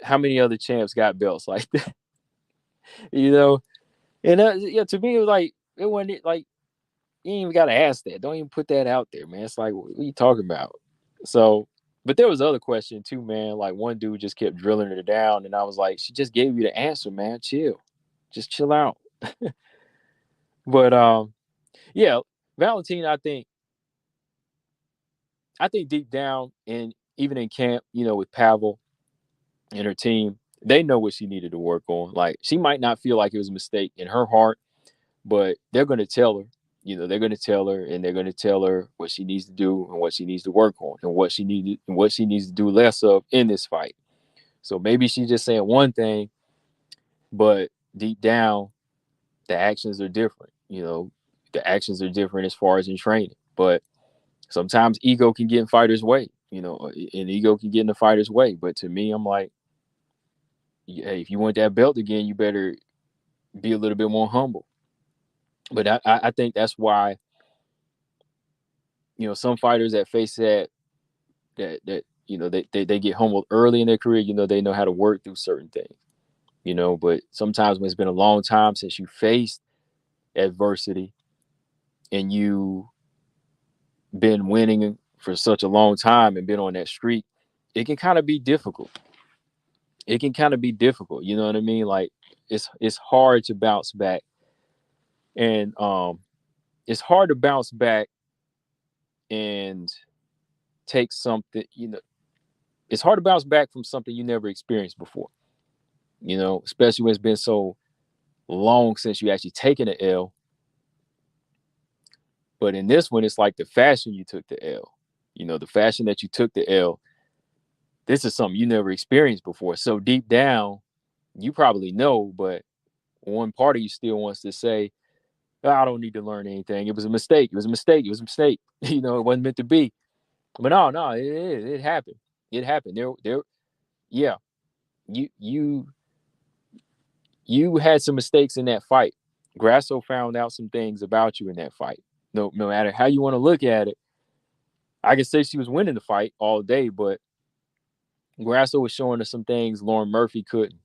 how many other champs got belts like that? And to me, it was like, it wasn't like, you ain't even got to ask that. Don't even put that out there, man. It's like, what are you talking about? So, but there was other question too, man. Like, one dude just kept drilling her down, and I was like, she just gave you the answer, man. Chill. Just chill out. But yeah, Valentina, I think deep down, and even in camp, with Pavel and her team, they know what she needed to work on. Like, she might not feel like it was a mistake in her heart, but they're going to tell her. They're going to tell her, and they're going to tell her what she needs to do and what she needs to work on, and what she needs to do less of in this fight. So maybe she's just saying one thing, but deep down, the actions are different. The actions are different as far as in training. But sometimes ego can get in fighters' way, and ego can get in the fighter's way. But to me, I'm like, hey, if you want that belt again, you better be a little bit more humble. But I think that's why, some fighters that face that they get humbled early in their career. They know how to work through certain things. But sometimes when it's been a long time since you faced adversity and you been winning for such a long time and been on that streak, it can kind of be difficult. It can kind of be difficult. You know what I mean? Like it's hard to bounce back, and it's hard to bounce back and take something. It's hard to bounce back from something you never experienced before. Especially when it's been so long since you actually taken an L. But in this one, it's like the fashion you took the L. The fashion that you took the L. This is something you never experienced before. So deep down, you probably know, but one part of you still wants to say, oh, I don't need to learn anything. It was a mistake. It was a mistake. It was a mistake. It wasn't meant to be. But no, it happened. It happened. Yeah. You had some mistakes in that fight. Grasso found out some things about you in that fight. No matter how you want to look at it, I could say she was winning the fight all day, but Grasso was showing us some things Lauren Murphy couldn't.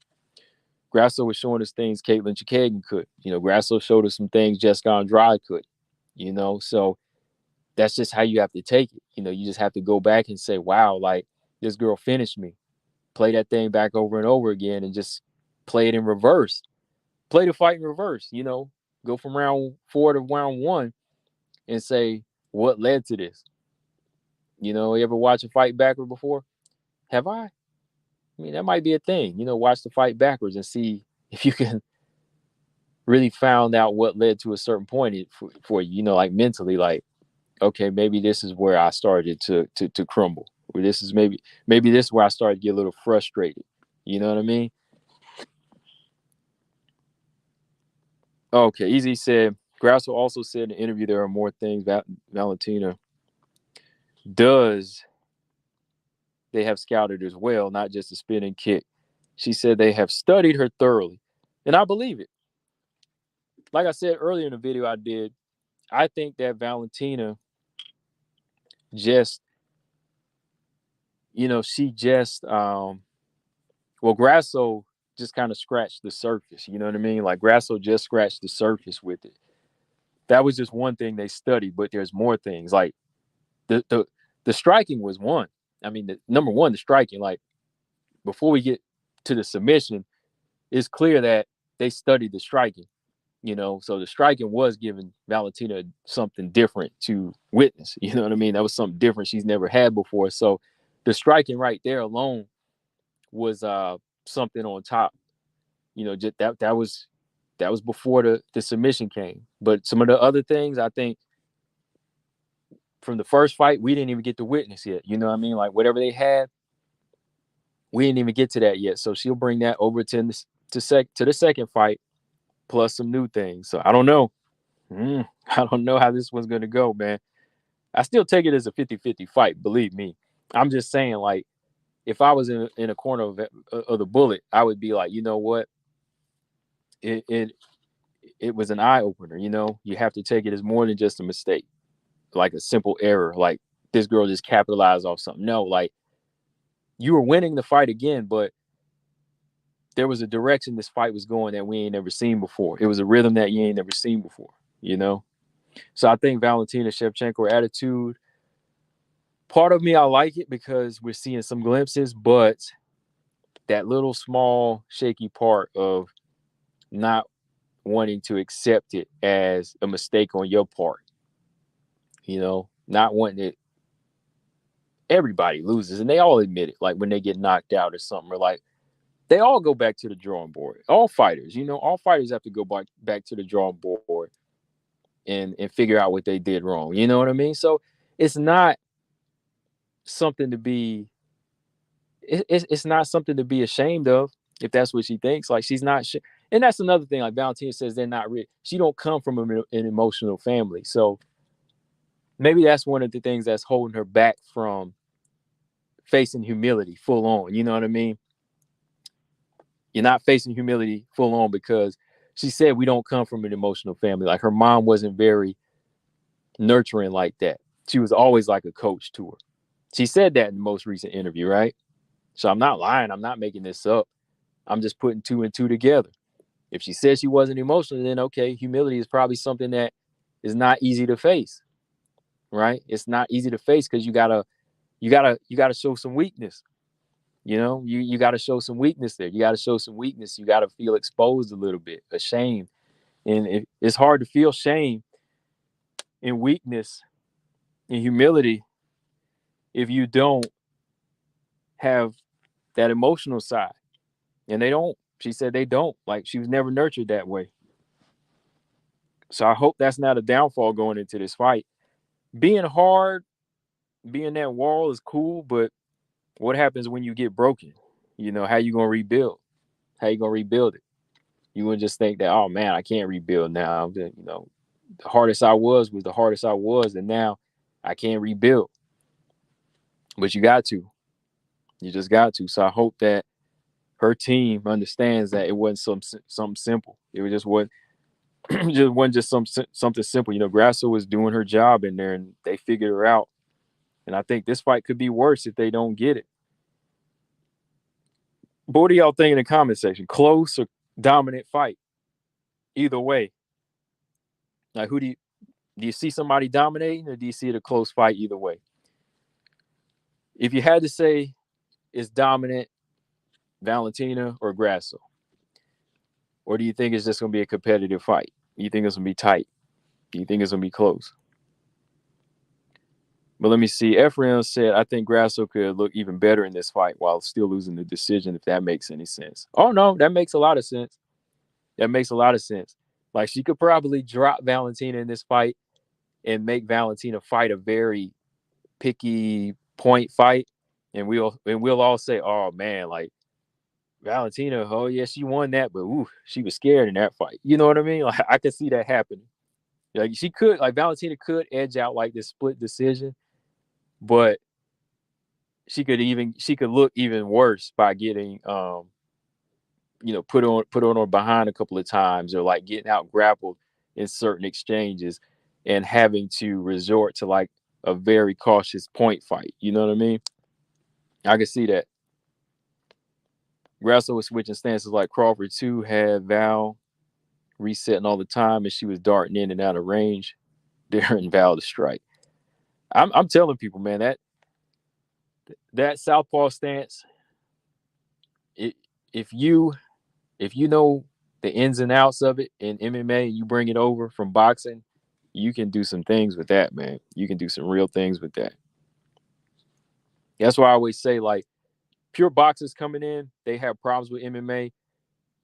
Grasso was showing us things Caitlin Chikagan could. Grasso showed us some things Jessica Andrade could. So that's just how you have to take it. You just have to go back and say, wow, like this girl finished me. Play that thing back over and over again and just play it in reverse. Play the fight in reverse, go from round 4 to round 1 and say, what led to this? You ever watch a fight backward before? Have I? I mean, that might be a thing. Watch the fight backwards and see if you can really find out what led to a certain point for you, like mentally, like, okay, maybe this is where I started to crumble. Or this is maybe this is where I started to get a little frustrated. You know what I mean? Okay, Easy said, Grasso also said in the interview there are more things Valentina does. They have scouted as well, not just a spinning kick. She said they have studied her thoroughly. And I believe it. Like I said earlier in the video I did, I think that Valentina just, she just, Grasso just kind of scratched the surface. You know what I mean? Like Grasso just scratched the surface with it. That was just one thing they studied, but there's more things. Like the striking was one. I mean, number one, the striking. Like before we get to the submission, it's clear that they studied the striking. So the striking was giving Valentina something different to witness. You know what I mean? That was something different she's never had before. So the striking right there alone was something on top. Just that was before the submission came. But some of the other things, I think, from the first fight, we didn't even get to witness yet. You know what I mean? Like whatever they had, we didn't even get to that yet. So she'll bring that over to the second fight, plus some new things. So I don't know. I don't know how this one's going to go, man. I still take it as a 50-50 fight, believe me. I'm just saying, like, if I was in a corner of the bullet, I would be like, you know what? It was an eye opener. You have to take it as more than just a mistake, like a simple error. Like this girl just capitalized off something. No, like you were winning the fight again, but there was a direction this fight was going that we ain't never seen before. It was a rhythm that you ain't never seen before, So I think Valentina Shevchenko attitude, part of me, I like it because we're seeing some glimpses, but that little small shaky part of not wanting to accept it as a mistake on your part, not wanting it. Everybody loses and they all admit it. Like when they get knocked out or something, or like they all go back to the drawing board. All fighters, all fighters have to go back to the drawing board and figure out what they did wrong. You know what I mean? So it's not something to be it's not something to be ashamed of if that's what she thinks. Like she's not and that's another thing. Like Valentina says, they're not rich. She don't come from an emotional family. So maybe that's one of the things that's holding her back from facing humility full on. You know what I mean? You're not facing humility full on because she said we don't come from an emotional family. Like her mom wasn't very nurturing like that. She was always like a coach to her. She said that in the most recent interview, right? So I'm not lying. I'm not making this up. I'm just putting two and two together. If she said she wasn't emotional, then okay, humility is probably something that is not easy to face, right? It's not easy to face because you gotta show some weakness. You gotta show some weakness there. You gotta show some weakness. You gotta feel exposed a little bit, ashamed, and it's hard to feel shame and weakness and humility if you don't have that emotional side. And they don't. She said they don't. Like she was never nurtured that way. So I hope that's not a downfall going into this fight. Being hard, being that wall is cool, but what happens when you get broken? How you gonna rebuild? How you gonna rebuild it? You wouldn't just think that, oh man, I can't rebuild now. The hardest I was the hardest I was, and now I can't rebuild. But you got to. You just got to. So I hope that her team understands that it wasn't something simple. It was just what just wasn't just something simple. Grasso was doing her job in there, and they figured her out. And I think this fight could be worse if they don't get it. But what do y'all think in the comment section? Close or dominant fight? Either way. Like, who do you see somebody dominating, or do you see it a close fight either way? If you had to say it's dominant, Valentina or Grasso? Or do you think it's just going to be a competitive fight? Do you think it's going to be tight? Do you think it's going to be close? But let me see. Ephraim said, I think Grasso could look even better in this fight while still losing the decision, if that makes any sense. Oh, no, that makes a lot of sense. That makes a lot of sense. Like, she could probably drop Valentina in this fight and make Valentina fight a very picky point fight. And we'll all say, oh, man, like, Valentina, oh, yeah, she won that, but ooh, she was scared in that fight. You know what I mean? Like, I could see that happening. Like, Valentina could edge out, like, this split decision, but she could look even worse by getting put on her behind a couple of times, or like getting out grappled in certain exchanges and having to resort to like a very cautious point fight. You know what I mean? I can see that. Grasso was switching stances like Crawford too, had Val resetting all the time, and she was darting in and out of range, daring Val to strike. I'm telling people, man, that southpaw stance, if you know the ins and outs of it in MMA, and you bring it over from boxing, you can do some things with that, man. You can do some real things with that. That's why I always say, like, pure boxers coming in, they have problems with MMA.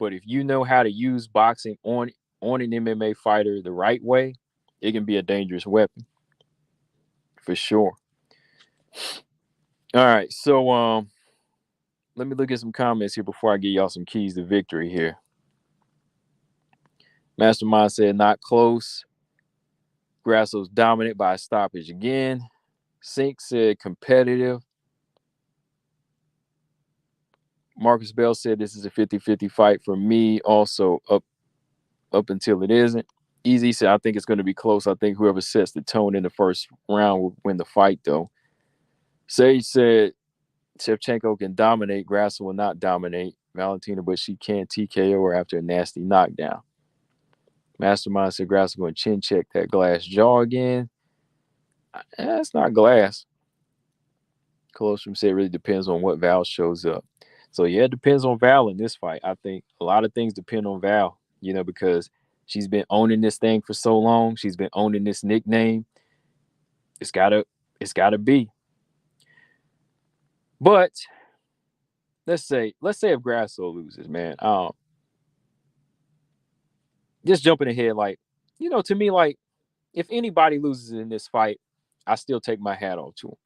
But if you know how to use boxing on an MMA fighter the right way, it can be a dangerous weapon. For sure. All right, so let me look at some comments here before I give y'all some keys to victory here. Mastermind said not close. Grasso's dominant by a stoppage again. Sink said competitive. Marcus Bell said this is a 50-50 fight for me, also up until it isn't. Easy said, I think it's going to be close. I think whoever sets the tone in the first round will win the fight, though. Sage said Shevchenko can dominate. Grasso will not dominate Valentina, but she can TKO her after a nasty knockdown. Mastermind said Grasso going to chin check that glass jaw again. That's not glass. Colostrum said it really depends on what Val shows up. So, yeah, it depends on Val in this fight. I think a lot of things depend on Val, because she's been owning this thing for so long. She's been owning this nickname. It's gotta be. But let's say if Grasso loses, man, just jumping ahead, like, to me, like, if anybody loses in this fight, I still take my hat off to him.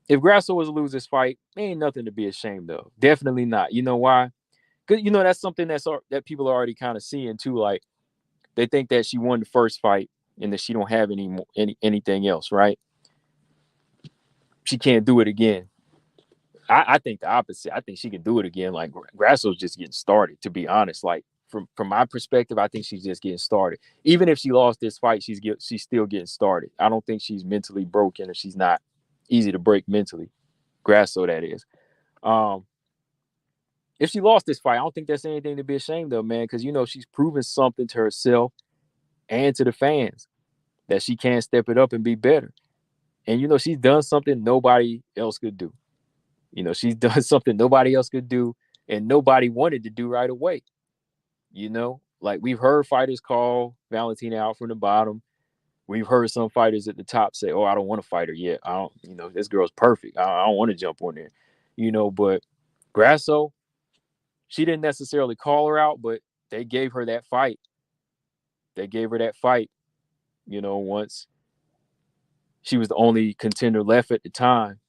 If Grasso was to lose this fight, ain't nothing to be ashamed of. Definitely not. You know why? Because, that's something that people are already kind of seeing too. Like, they think that she won the first fight and that she don't have anything else, right? She can't do it again. I think the opposite. I think she can do it again. Like Grasso's just getting started, to be honest. Like from my perspective, I think she's just getting started. Even if she lost this fight, she's still getting started. I don't think she's mentally broken, or she's not easy to break mentally. Grasso, that is. Um, if she lost this fight, I don't think that's anything to be ashamed of, man, because she's proven something to herself and to the fans that she can step it up and be better. And she's done something nobody else could do. She's done something nobody else could do, and nobody wanted to do right away. Like we've heard fighters call Valentina out from the bottom. We've heard some fighters at the top say, "Oh, I don't want to fight her yet. I don't, this girl's perfect. I don't want to jump on there." But Grasso, she didn't necessarily call her out, but they gave her that fight. They gave her that fight, once she was the only contender left at the time,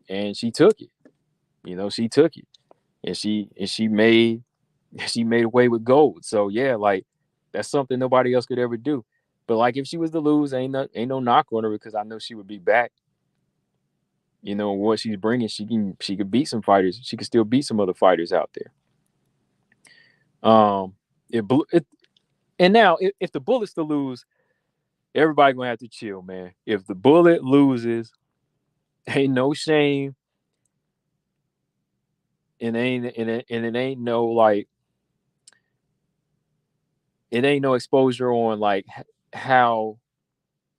and she took it. She took it, and she made away with gold. So yeah, like that's something nobody else could ever do. But like if she was to lose, ain't no knock on her, because I know she would be back. What she's bringing, she could beat some fighters. She could still beat some other fighters out there. And now if the Bullet's to lose, everybody gonna have to chill, man. If the Bullet loses, ain't no shame, and it ain't no like, it ain't no exposure on like how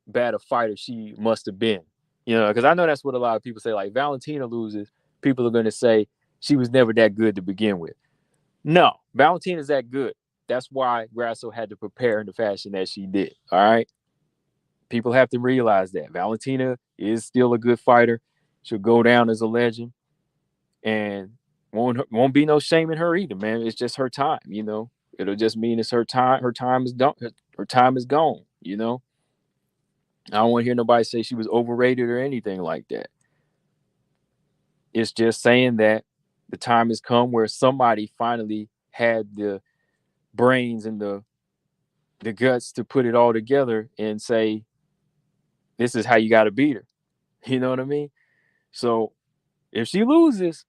bad a fighter she must have been. Because I know that's what a lot of people say. Like Valentina loses, people are gonna say she was never that good to begin with. No, Valentina's that good. That's why Grasso had to prepare in the fashion that she did. All right. People have to realize that Valentina is still a good fighter. She'll go down as a legend, and won't be no shame in her either, man. It's just her time. It'll just mean it's her time. Her time is done. Her time is gone. I don't want to hear nobody say she was overrated or anything like that. It's just saying that the time has come where somebody finally had the brains and the guts to put it all together and say, this is how you got to beat her. You know what I mean? So if she loses,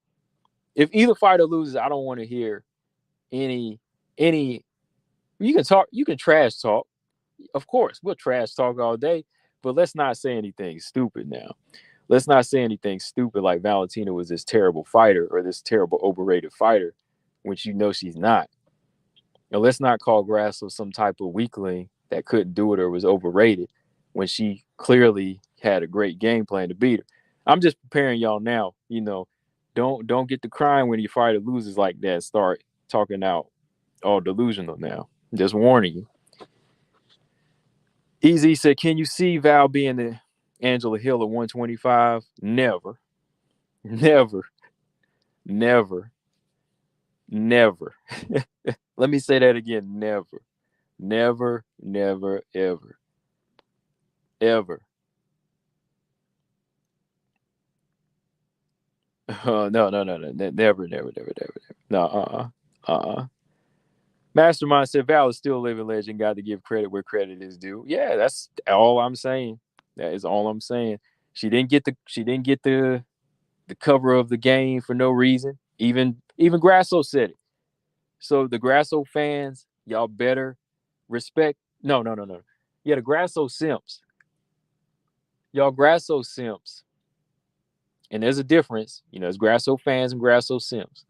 if either fighter loses, I don't want to hear any. You can trash talk. Of course, we'll trash talk all day, but let's not say anything stupid now. Let's not say anything stupid like Valentina was this terrible fighter or this terrible overrated fighter, which she's not. Let's not call Grasso some type of weakling that couldn't do it or was overrated when she clearly had a great game plan to beat her. I'm just preparing y'all now. Don't get to crying when your fighter loses like that. Start talking out all delusional now. Just warning you. Easy said, can you see Val being the Angela Hill at 125? Never. Never. Never. Never. Let me say that again. Never. Never, never, ever. Ever. No, no, no, no. Never, never, never, never, never. No, Mastermind said Val is still a living legend. Got to give credit where credit is due. Yeah, that's all I'm saying. That is all I'm saying. She didn't get the cover of the game for no reason. Even Grasso said it. So the Grasso fans, y'all better respect. No, no, no, no. Yeah, the Grasso simps. Y'all Grasso simps. And there's a difference. It's Grasso fans and Grasso simps.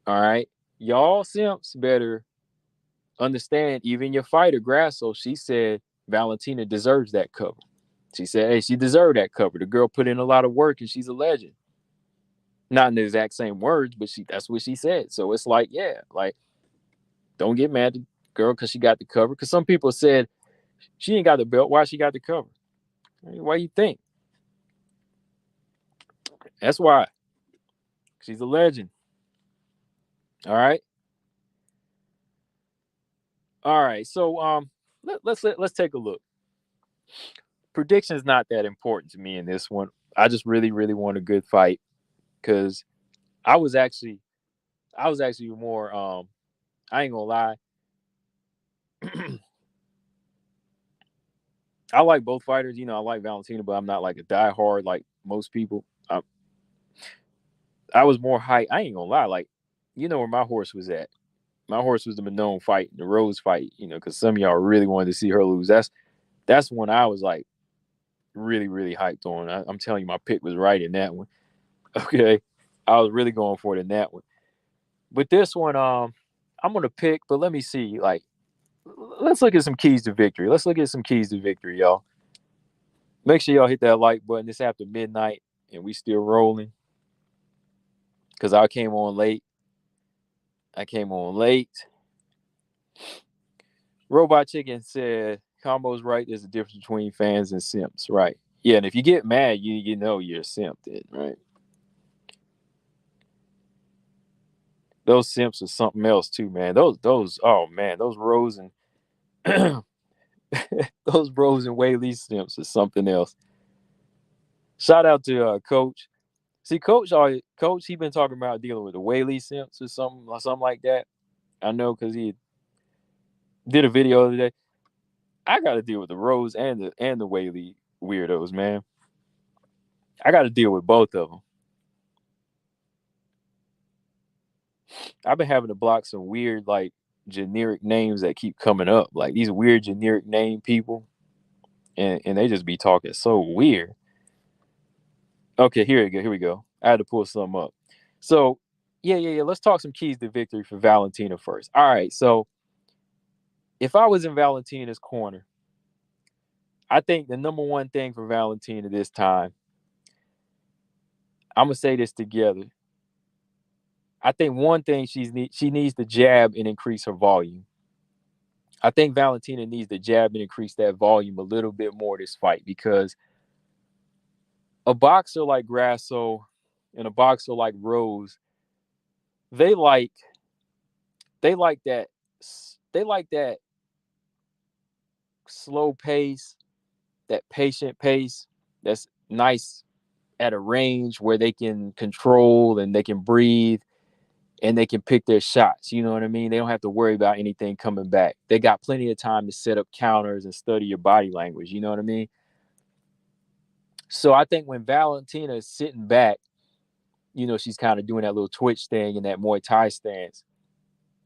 All right. Y'all simps better understand, even your fighter, Grasso, she said Valentina deserves that cover. She said, hey, she deserved that cover. The girl put in a lot of work and she's a legend. Not in the exact same words, but that's what she said. So it's like, yeah, like, don't get mad at the girl because she got the cover. Because some people said she ain't got the belt. Why she got the cover? Why you think? That's why. She's a legend. All right. All right. So let's take a look. Prediction is not that important to me in this one. I just really, really want a good fight because I was actually more I ain't gonna lie. I like both fighters. I like Valentina, but I'm not like a diehard like most people. I was more hyped. I ain't gonna lie, like, you know where my horse was at. My horse was the Mann fight, the Rose fight, you know, because some of y'all really wanted to see her lose. That's when I was like really, really hyped on. I'm telling you, my pick was right in that one. Okay. I was really going for it in that one. But this one, I'm gonna pick, but let me see. Like, let's look at some keys to victory. Let's look at some keys to victory, y'all. Make sure y'all hit that like button. It's after midnight and we still rolling. Cause I came on late. Robot Chicken said, Combo's right. There's a difference between fans and simps, right? Yeah, and if you get mad, you know you're a simp, then, right? Those simps are something else too, man. Those oh man, those Rose and those Rose and Whaley simps are something else. Shout out to Coach. See, Coach, he been talking about dealing with the Whaley simps or something like that. I know because he did a video the other day. I got to deal with the Rose and the Whaley weirdos, man. I got to deal with both of them. I've been having to block some weird, like, generic names that keep coming up, like these weird generic name people, and they just be talking so weird. Okay, here we go. I had to pull something up. So, yeah. Let's talk some keys to victory for Valentina first. All right, so if I was in Valentina's corner, I think the number one thing for Valentina this time, I'm gonna say this together. I think one thing she needs to jab and increase her volume. I think Valentina needs to jab and increase that volume a little bit more this fight, because a boxer like Grasso and a boxer like Rose, they like that slow pace, that patient pace that's nice at a range where they can control and they can breathe and they can pick their shots. You know what I mean? They don't have to worry about anything coming back. They got plenty of time to set up counters and study your body language. You know what I mean? So I think when Valentina is sitting back, you know, she's kind of doing that little twitch thing and that Muay Thai stance.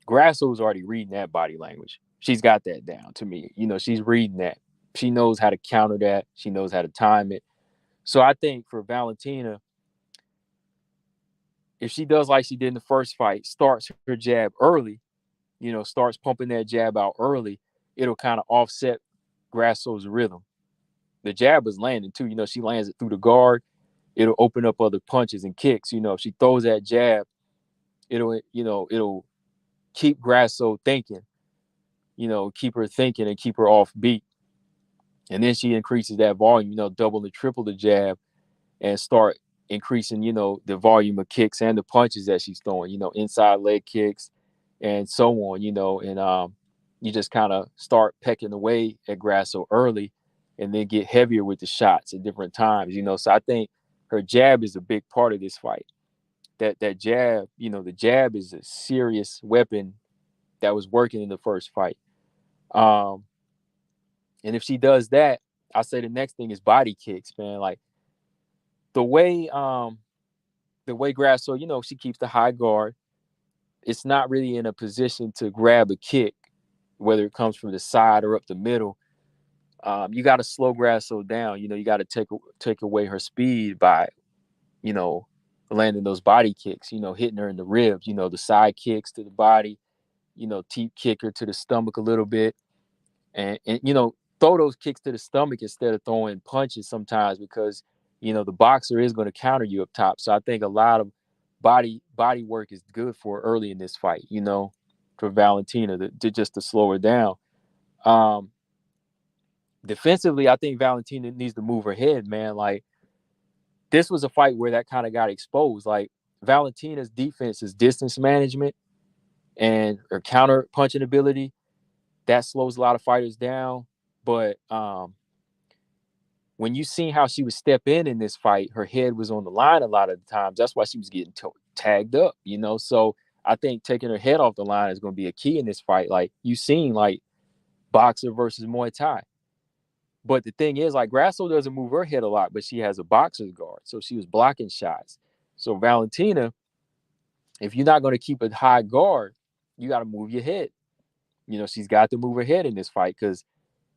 Grasso's already reading that body language. She's got that down to me. You know, she's reading that. She knows how to counter that. She knows how to time it. So I think for Valentina, if she does like she did in the first fight, starts her jab early, you know, starts pumping that jab out early, it'll kind of offset Grasso's rhythm. The jab is landing too. You know, she lands it through the guard. It'll open up other punches and kicks. You know, if she throws that jab, it'll keep Grasso thinking, you know, keep her thinking and keep her off beat. And then she increases that volume, you know, double and triple the jab and start increasing, you know, the volume of kicks and the punches that she's throwing, you know, inside leg kicks and so on, you know, and you just kind of start pecking away at Grasso early and then get heavier with the shots at different times, you know. So I think her jab is a big part of this fight. That jab, you know, the jab is a serious weapon that was working in the first fight. And if she does that, I say the next thing is body kicks, man. Like the way Grasso, you know, she keeps the high guard. It's not really in a position to grab a kick, whether it comes from the side or up the middle. You got to slow Grasso down. You know, you got to take away her speed by, you know, landing those body kicks. You know, hitting her in the ribs. You know, the side kicks to the body. You know, teep kick her to the stomach a little bit, and you know, throw those kicks to the stomach instead of throwing punches sometimes, because you know the boxer is going to counter you up top. So I think a lot of body work is good for early in this fight, you know, for Valentina to just to slow her down. Defensively, I think Valentina needs to move her head, man. Like this was a fight where that kind of got exposed. Like Valentina's defense is distance management and her counter punching ability. That slows a lot of fighters down. But when you seen how she would step in this fight, her head was on the line a lot of the times. That's why she was getting tagged up, you know. So I think taking her head off the line is going to be a key in this fight. Like you seen, like boxer versus Muay Thai. But the thing is, like Grasso doesn't move her head a lot, but she has a boxer's guard, so she was blocking shots. So Valentina, If you're not going to keep a high guard, you got to move your head. She's got to move her head in this fight because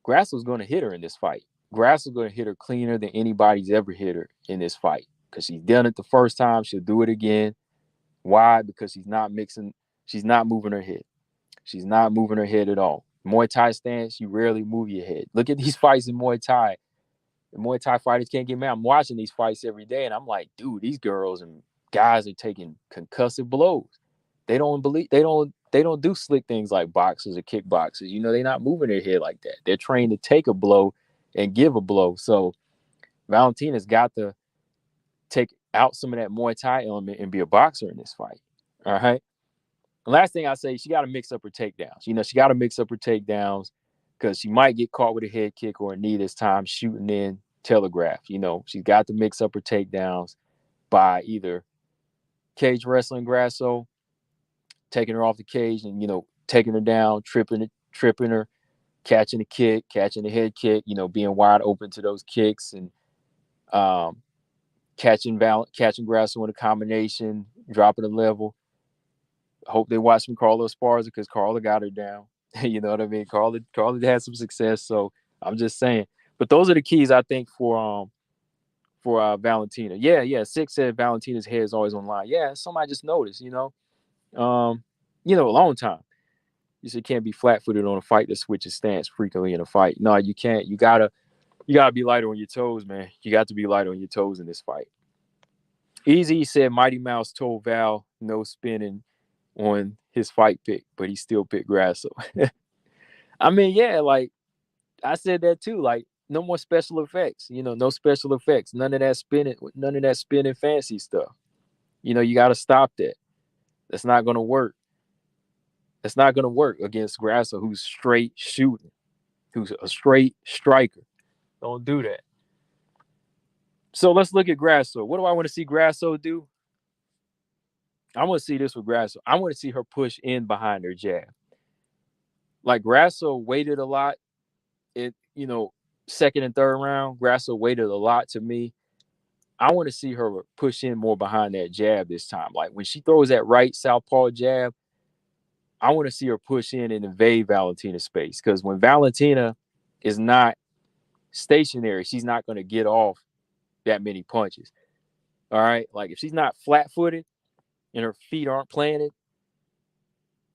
Grasso's going to hit her in this fight. Grasso's going to hit her cleaner than anybody's ever hit her in this fight because she's done it the first time. She'll do it again. Why? Because she's not mixing. She's not moving her head. She's not moving her head at all. Muay Thai stance, you rarely move your head. Look at these fights in Muay Thai. The Muay Thai fighters can't get mad. I'm watching these fights every day, and I'm like, dude, these girls and guys are taking concussive blows. They don't do slick things like boxers or kickboxers. They're not moving their head like that. They're trained to take a blow and give a blow. So Valentina's got to take out some of that Muay Thai element and be a boxer in this fight. All right. The last thing I say, she got to mix up her takedowns. She got to mix up her takedowns because she might get caught with a head kick or a knee this time shooting in telegraph. She's got to mix up her takedowns by either cage wrestling Grasso, taking her off the cage and, taking her down, tripping her, catching the kick, catching the head kick, being wide open to those kicks and catching Grasso in a combination, dropping a level. I hope they watch some Carla Esparza because Carla got her down. You know what I mean? Carla had some success. So I'm just saying. But those are the keys, I think, for Valentina. Yeah. Six said Valentina's hair is always on line. Yeah, somebody just noticed, a long time. You said can't be flat-footed on a fight that switches stance frequently in a fight. No, you can't. You gotta be lighter on your toes, man. You got to be lighter on your toes in this fight. Easy said Mighty Mouse told Val no spinning on his fight pick, but he still picked Grasso. I mean, yeah, like I said that too. Like, no more special effects. No special effects. None of that spinning fancy stuff. You got to stop that. That's not going to work. That's not going to work against Grasso, who's straight shooting, who's a straight striker. Don't do that. So let's look at Grasso. What do I want to see Grasso do? I want to see this with Grasso. I want to see her push in behind her jab. Like Grasso waited a lot. Second and third round, Grasso waited a lot to me. I want to see her push in more behind that jab this time. Like when she throws that right southpaw jab, I want to see her push in and invade Valentina's space. Because when Valentina is not stationary, she's not going to get off that many punches. All right. Like if she's not flat-footed and her feet aren't planted,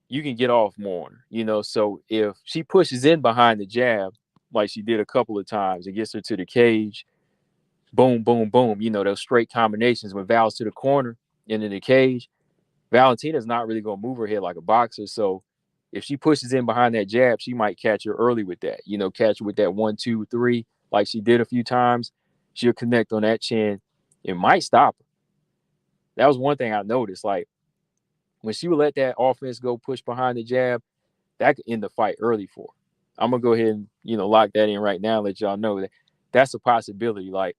you can get off more on her. So if she pushes in behind the jab, like she did a couple of times, it gets her to the cage. Boom, boom, boom. Those straight combinations when Val's to the corner and in the cage. Valentina's not really going to move her head like a boxer. So if she pushes in behind that jab, she might catch her early with that. Catch her with that 1, 2, 3, like she did a few times. She'll connect on that chin. It might stop her. That was one thing I noticed. Like when she would let that offense go push behind the jab, that could end the fight early for her. I'm going to go ahead and, lock that in right now and let y'all know that that's a possibility. Like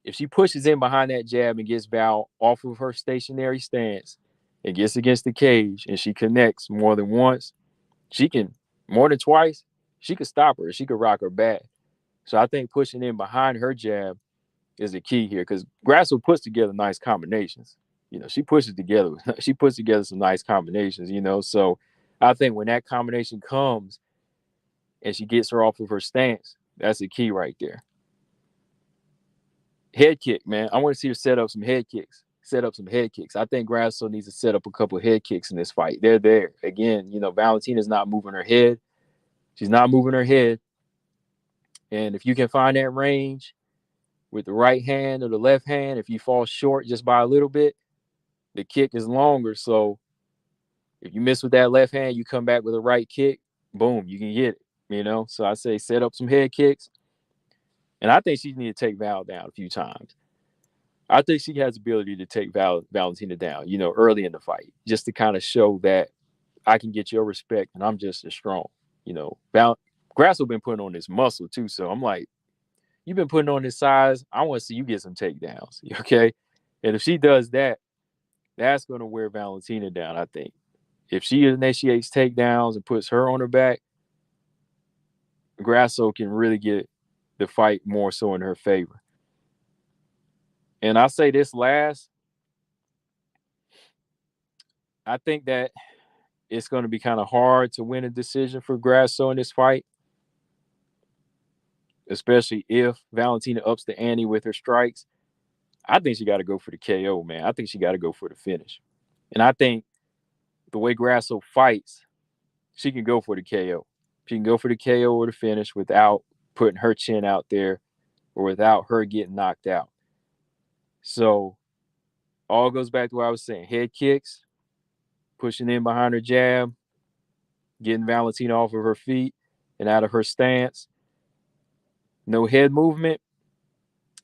if she pushes in behind that jab and gets Val off of her stationary stance and gets against the cage and she connects more than once, she can, more than twice, she could stop her. She could rock her back. So I think pushing in behind her jab is the key here because Grasso puts together nice combinations. She puts together some nice combinations, So I think when that combination comes and she gets her off of her stance, that's the key right there. Head kick, man. I want to see her set up some head kicks. I think Grasso needs to set up a couple of head kicks in this fight. They're there. Again, Valentina's not moving her head. She's not moving her head. And if you can find that range with the right hand or the left hand, if you fall short just by a little bit, the kick is longer. So if you miss with that left hand, you come back with a right kick, boom, you can get it. So I say set up some head kicks. And I think she needs to take Val down a few times. I think she has the ability to take Valentina down, early in the fight, just to kind of show that I can get your respect and I'm just as strong. Grasso been putting on this muscle too. So I'm like, you've been putting on this size. I want to see you get some takedowns. Okay. And if she does that, that's going to wear Valentina down, I think. If she initiates takedowns and puts her on her back, Grasso can really get the fight more so in her favor. And I'll say this last. I think that it's going to be kind of hard to win a decision for Grasso in this fight, especially if Valentina ups the ante with her strikes. I think she got to go for the KO, man. I think she got to go for the finish. And I think the way Grasso fights, she can go for the KO. She can go for the KO or the finish without putting her chin out there or without her getting knocked out. So all goes back to what I was saying. Head kicks, pushing in behind her jab, getting Valentina off of her feet and out of her stance. No head movement.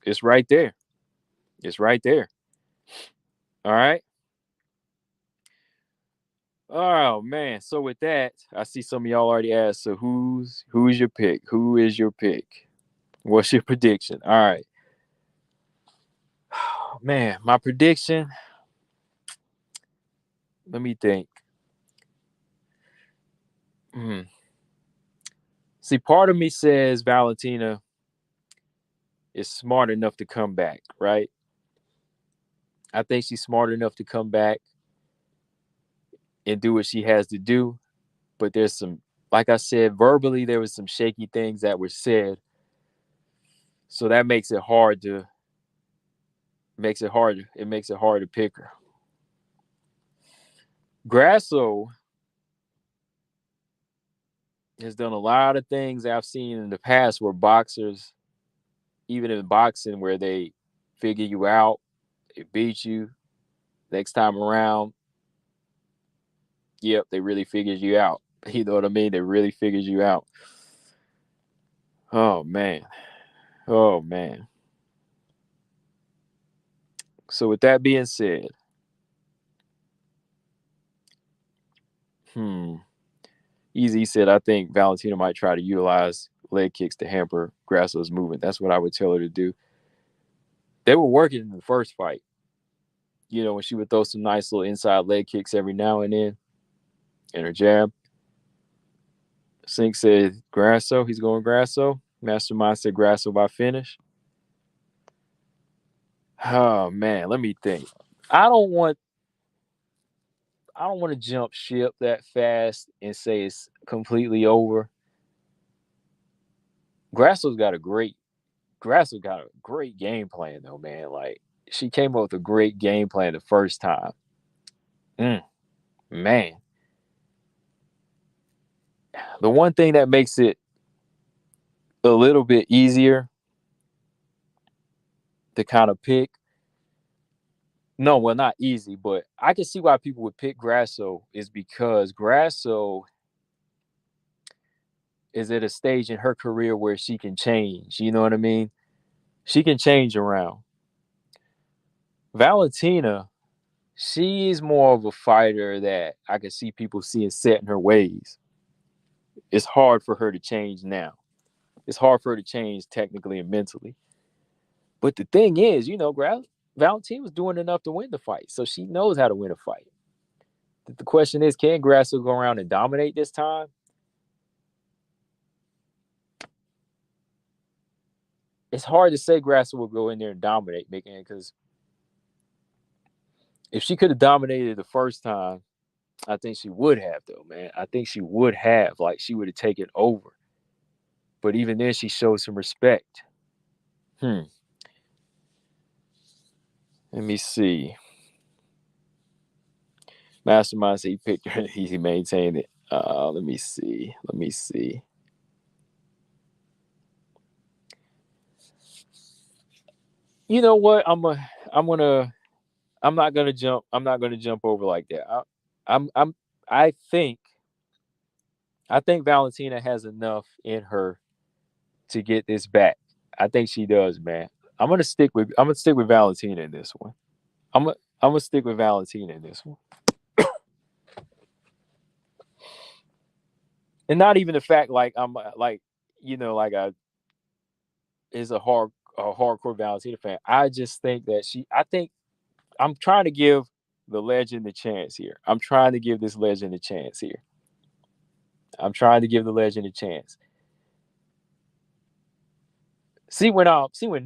It's right there. It's right there. All right. Oh man. So with that, I see some of y'all already asked. So who's your pick? Who is your pick? What's your prediction? All right. Man, my prediction. Let me think. See, part of me says Valentina is smart enough to come back, right? I think she's smart enough to come back and do what she has to do. But there's some, like I said, verbally, there was some shaky things that were said. So that makes it hard to pick her. Grasso has done a lot of things I've seen in the past where boxers, even in boxing, where they figure you out, they beat you. Next time around, yep, they really figured you out. You know what I mean? They really figured you out. Oh man. Oh man. So with that being said, Easy said, I think Valentina might try to utilize leg kicks to hamper Grasso's movement. That's what I would tell her to do. They were working in the first fight. You know, when she would throw some nice little inside leg kicks every now and then and her jab. Sink said Grasso. He's going Grasso. Mastermind said Grasso by finish. Oh man, let me think. I don't want to jump ship that fast and say it's completely over. Grasso got a great game plan though, man. Like she came up with a great game plan the first time. Man. The one thing that makes it a little bit easier to kind of pick. No, well, not easy, but I can see why people would pick Grasso is because Grasso is at a stage in her career where she can change. You know what I mean? She can change around. Valentina, she's more of a fighter that I can see people seeing set in her ways. It's hard for her to change now. It's hard for her to change technically and mentally. But the thing is, you know, Valentina was doing enough to win the fight, so she knows how to win a fight. The question is, can Grasso go around and dominate this time? It's hard to say Grasso will go in there and dominate, because if she could have dominated the first time, I think she would have, though, man. I think she would have. Like, she would have taken over. But even then, she showed some respect. Let me see. Mastermind said he picked her. He maintained it. Let me see. You know what? I'm not gonna jump. I'm not gonna jump over like that. I think Valentina has enough in her to get this back. I think she does, man. I'm gonna stick with Valentina in this one. I'm gonna stick with Valentina in this one. And not even the fact like I'm like, you know, like I is a hardcore Valentina fan. I just think that I'm trying to give the legend a chance here. I'm trying to give this legend a chance here. I'm trying to give the legend a chance. See when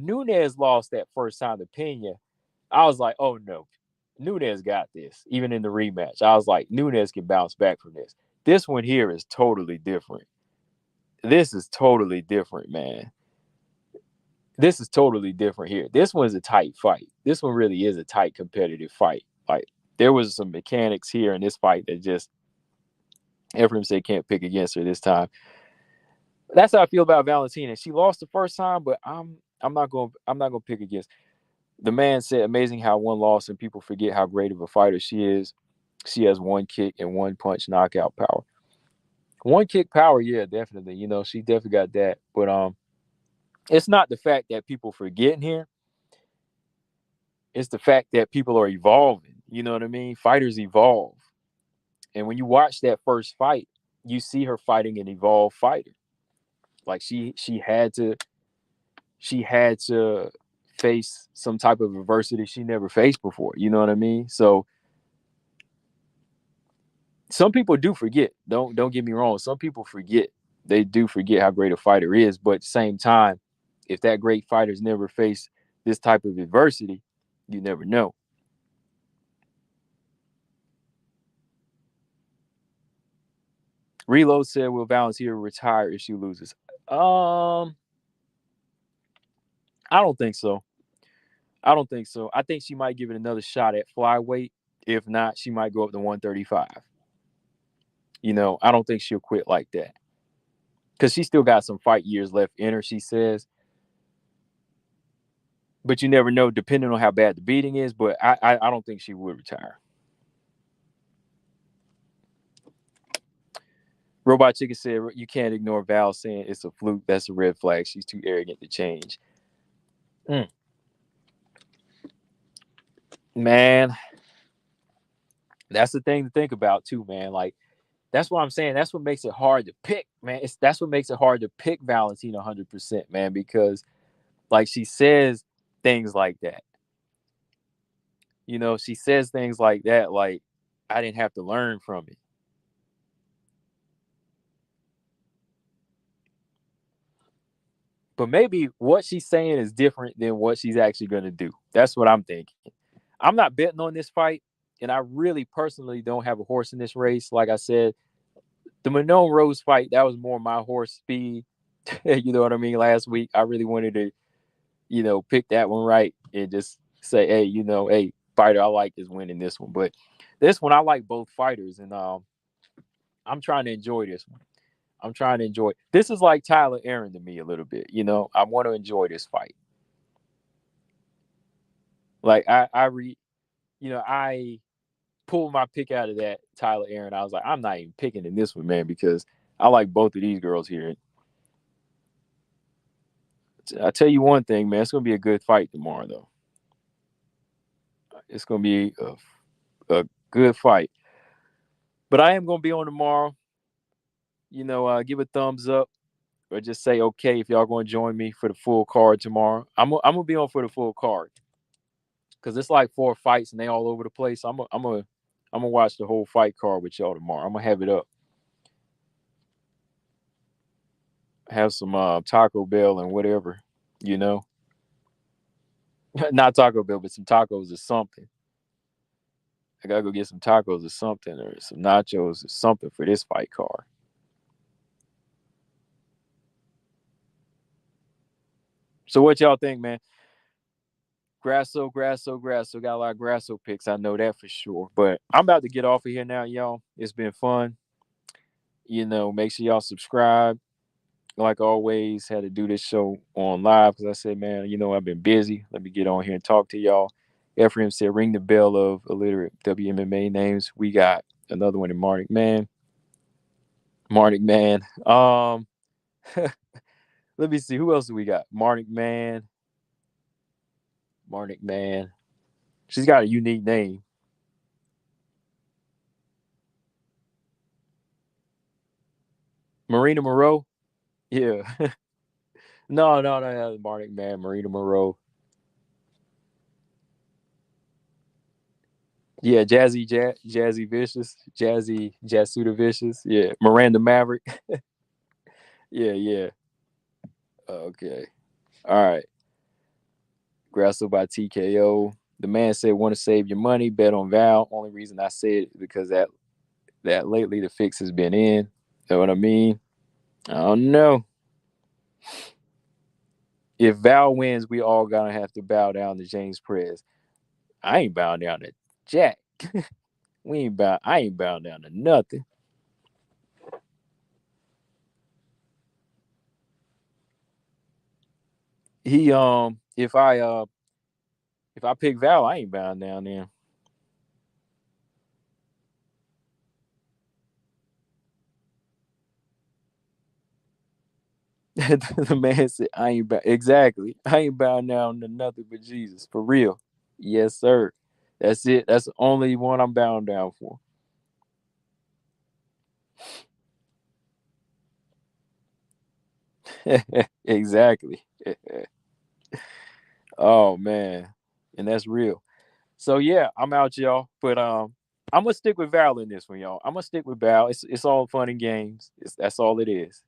Nunes lost that first time to Pena, I was like, oh no. Nunes got this. Even in the rematch, I was like, Nunes can bounce back from this. This one here is totally different. This is totally different, man. This is totally different here. This one's a tight fight. This one really is a tight competitive fight. Like, there was some mechanics here in this fight that just Ephraim said can't pick against her this time. That's how I feel about Valentina. She lost the first time, but I'm not gonna pick against. The man said amazing how one loss and people forget how great of a fighter she is. She has one kick and one punch knockout power. One kick power, yeah, definitely. She definitely got that. But it's not the fact that people forgetting here. It's the fact that people are evolving. You know what I mean? Fighters evolve. And when you watch that first fight, you see her fighting an evolved fighter. Like she had to face some type of adversity she never faced before. You know what I mean? So some people do forget. Don't get me wrong. Some people forget. They do forget how great a fighter is. But at the same time, if that great fighter's never faced this type of adversity, you never know. Reload said, "Will Valentina retire if she loses?" I don't think so. I don't think so. I think she might give it another shot at flyweight. If not, she might go up to 135. I don't think she'll quit like that because she still got some fight years left in her, she says. But you never know, depending on how bad the beating is. But I don't think she would retire. Robot Chicken said, "You can't ignore Val saying it's a fluke. That's a red flag. She's too arrogant to change." Man, that's the thing to think about too, man. Like, that's what I'm saying. That's what makes it hard to pick, man. That's what makes it hard to pick Valentina 100%, man, because like she says things like that. She says things like that, like I didn't have to learn from it. But maybe what she's saying is different than what she's actually going to do. That's what I'm thinking. I'm not betting on this fight, and I really personally don't have a horse in this race. Like I said, the Manon Rose fight, that was more my horse speed. You know what I mean? Last week, I really wanted to, pick that one right and just say, hey, hey, fighter I like is winning this one. But this one, I like both fighters, and I'm trying to enjoy this one. I'm trying to enjoy. This is like Tyler Aaron to me a little bit. I want to enjoy this fight. Like I pulled my pick out of that Tyler Aaron. I was like, I'm not even picking in this one, man, because I like both of these girls here. I tell you one thing, man, it's gonna be a good fight tomorrow, though. It's gonna be a good fight. But I am gonna be on tomorrow. Give a thumbs up or just say okay if y'all gonna join me for the full card tomorrow. I'm gonna be on for the full card because it's like 4 fights and they all over the place. I'm gonna watch the whole fight card with y'all tomorrow. I'm gonna have it up. Have some Taco Bell and whatever, you know. Not Taco Bell, but some tacos or something. I gotta go get some tacos or something, or some nachos or something for this fight card. So what y'all think, man? Grasso. Got a lot of Grasso picks. I know that for sure. But I'm about to get off of here now, y'all. It's been fun. Make sure y'all subscribe. Like always, had to do this show on live because I said, man, I've been busy. Let me get on here and talk to y'all. Ephraim said, ring the bell of illiterate WMMA names. We got another one in Marnik Man. Let me see. Who else do we got? Marnik Man. She's got a unique name. Marina Moreau. Yeah. No. Marnik Man. Marina Moreau. Yeah, Jazzy Vicious, Jasudavicius. Yeah, Miranda Maverick. Yeah. Okay. All right. Grasso by TKO. The man said, "Want to save your money? Bet on Val." Only reason I said it because that lately the fix has been in. You know what I mean? I don't know. If Val wins, we all gonna have to bow down to James Perez. I ain't bowing down to Jack. We ain't bow. I ain't bowing down to nothing. He if I pick Val, I ain't bowing down there. The man said, "I ain't exactly. I ain't bowing down to nothing but Jesus for real." Yes, sir. That's it. That's the only one I'm bowing down for. Exactly. Oh man, and that's real. So yeah, I'm out, y'all. But I'm gonna stick with Val in this one, y'all. I'm gonna stick with Val. It's all fun and games. That's all it is.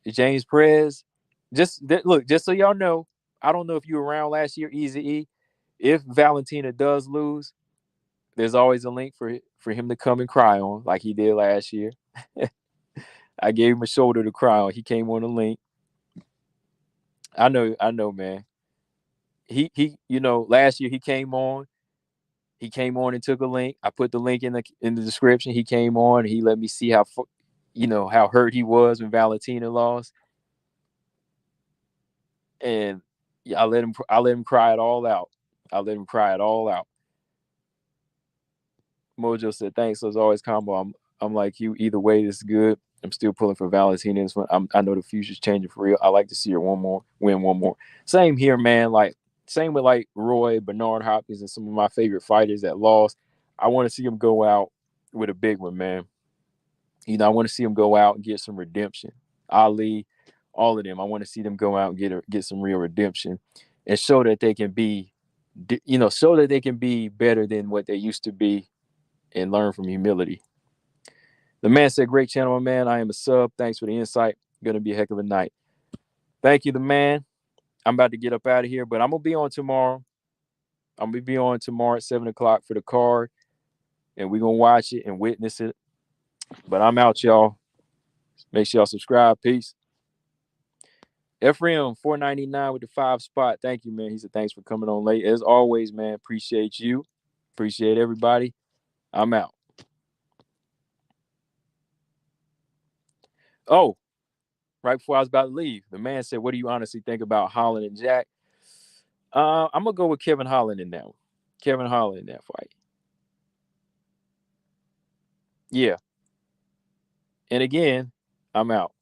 James Perez, look, just so y'all know, I don't know if you were around last year, Easy E. If Valentina does lose, there's always a link for him to come and cry on, like he did last year. I gave him a shoulder to cry on. He came on the link. I know, man. Last year he came on. He came on and took a link. I put the link in the description. He came on. And he let me see how hurt he was when Valentina lost, and yeah, I let him cry it all out. I let him cry it all out. Mojo said, "Thanks." So it's always combo. I'm like you. Either way, this is good. I'm still pulling for Valentina in this one. I know the future's changing for real. I like to see her win one more. Same here, man. Like same with like Roy, Bernard Hopkins, and some of my favorite fighters that lost. I want to see them go out with a big one, man. I want to see them go out and get some redemption. Ali, all of them. I want to see them go out and get some real redemption, and show that they can be, show that they can be better than what they used to be, and learn from humility. The man said, "Great channel, my man. I am a sub. Thanks for the insight. Gonna be a heck of a night." Thank you, the man. I'm about to get up out of here, but I'm gonna be on tomorrow. I'm gonna be on tomorrow at 7 o'clock for the card, and we're gonna watch it and witness it. But I'm out, y'all. Make sure y'all subscribe. Peace. Ephraim 499 with the 5 spot. Thank you, man. He said thanks for coming on late. As always, man. Appreciate you. Appreciate everybody. I'm out. Oh, right before I was about to leave, the man said, "What do you honestly think about Holland and Jack?" I'm gonna go with Kevin Holland in that one. Kevin Holland in that fight. Yeah. And again, I'm out.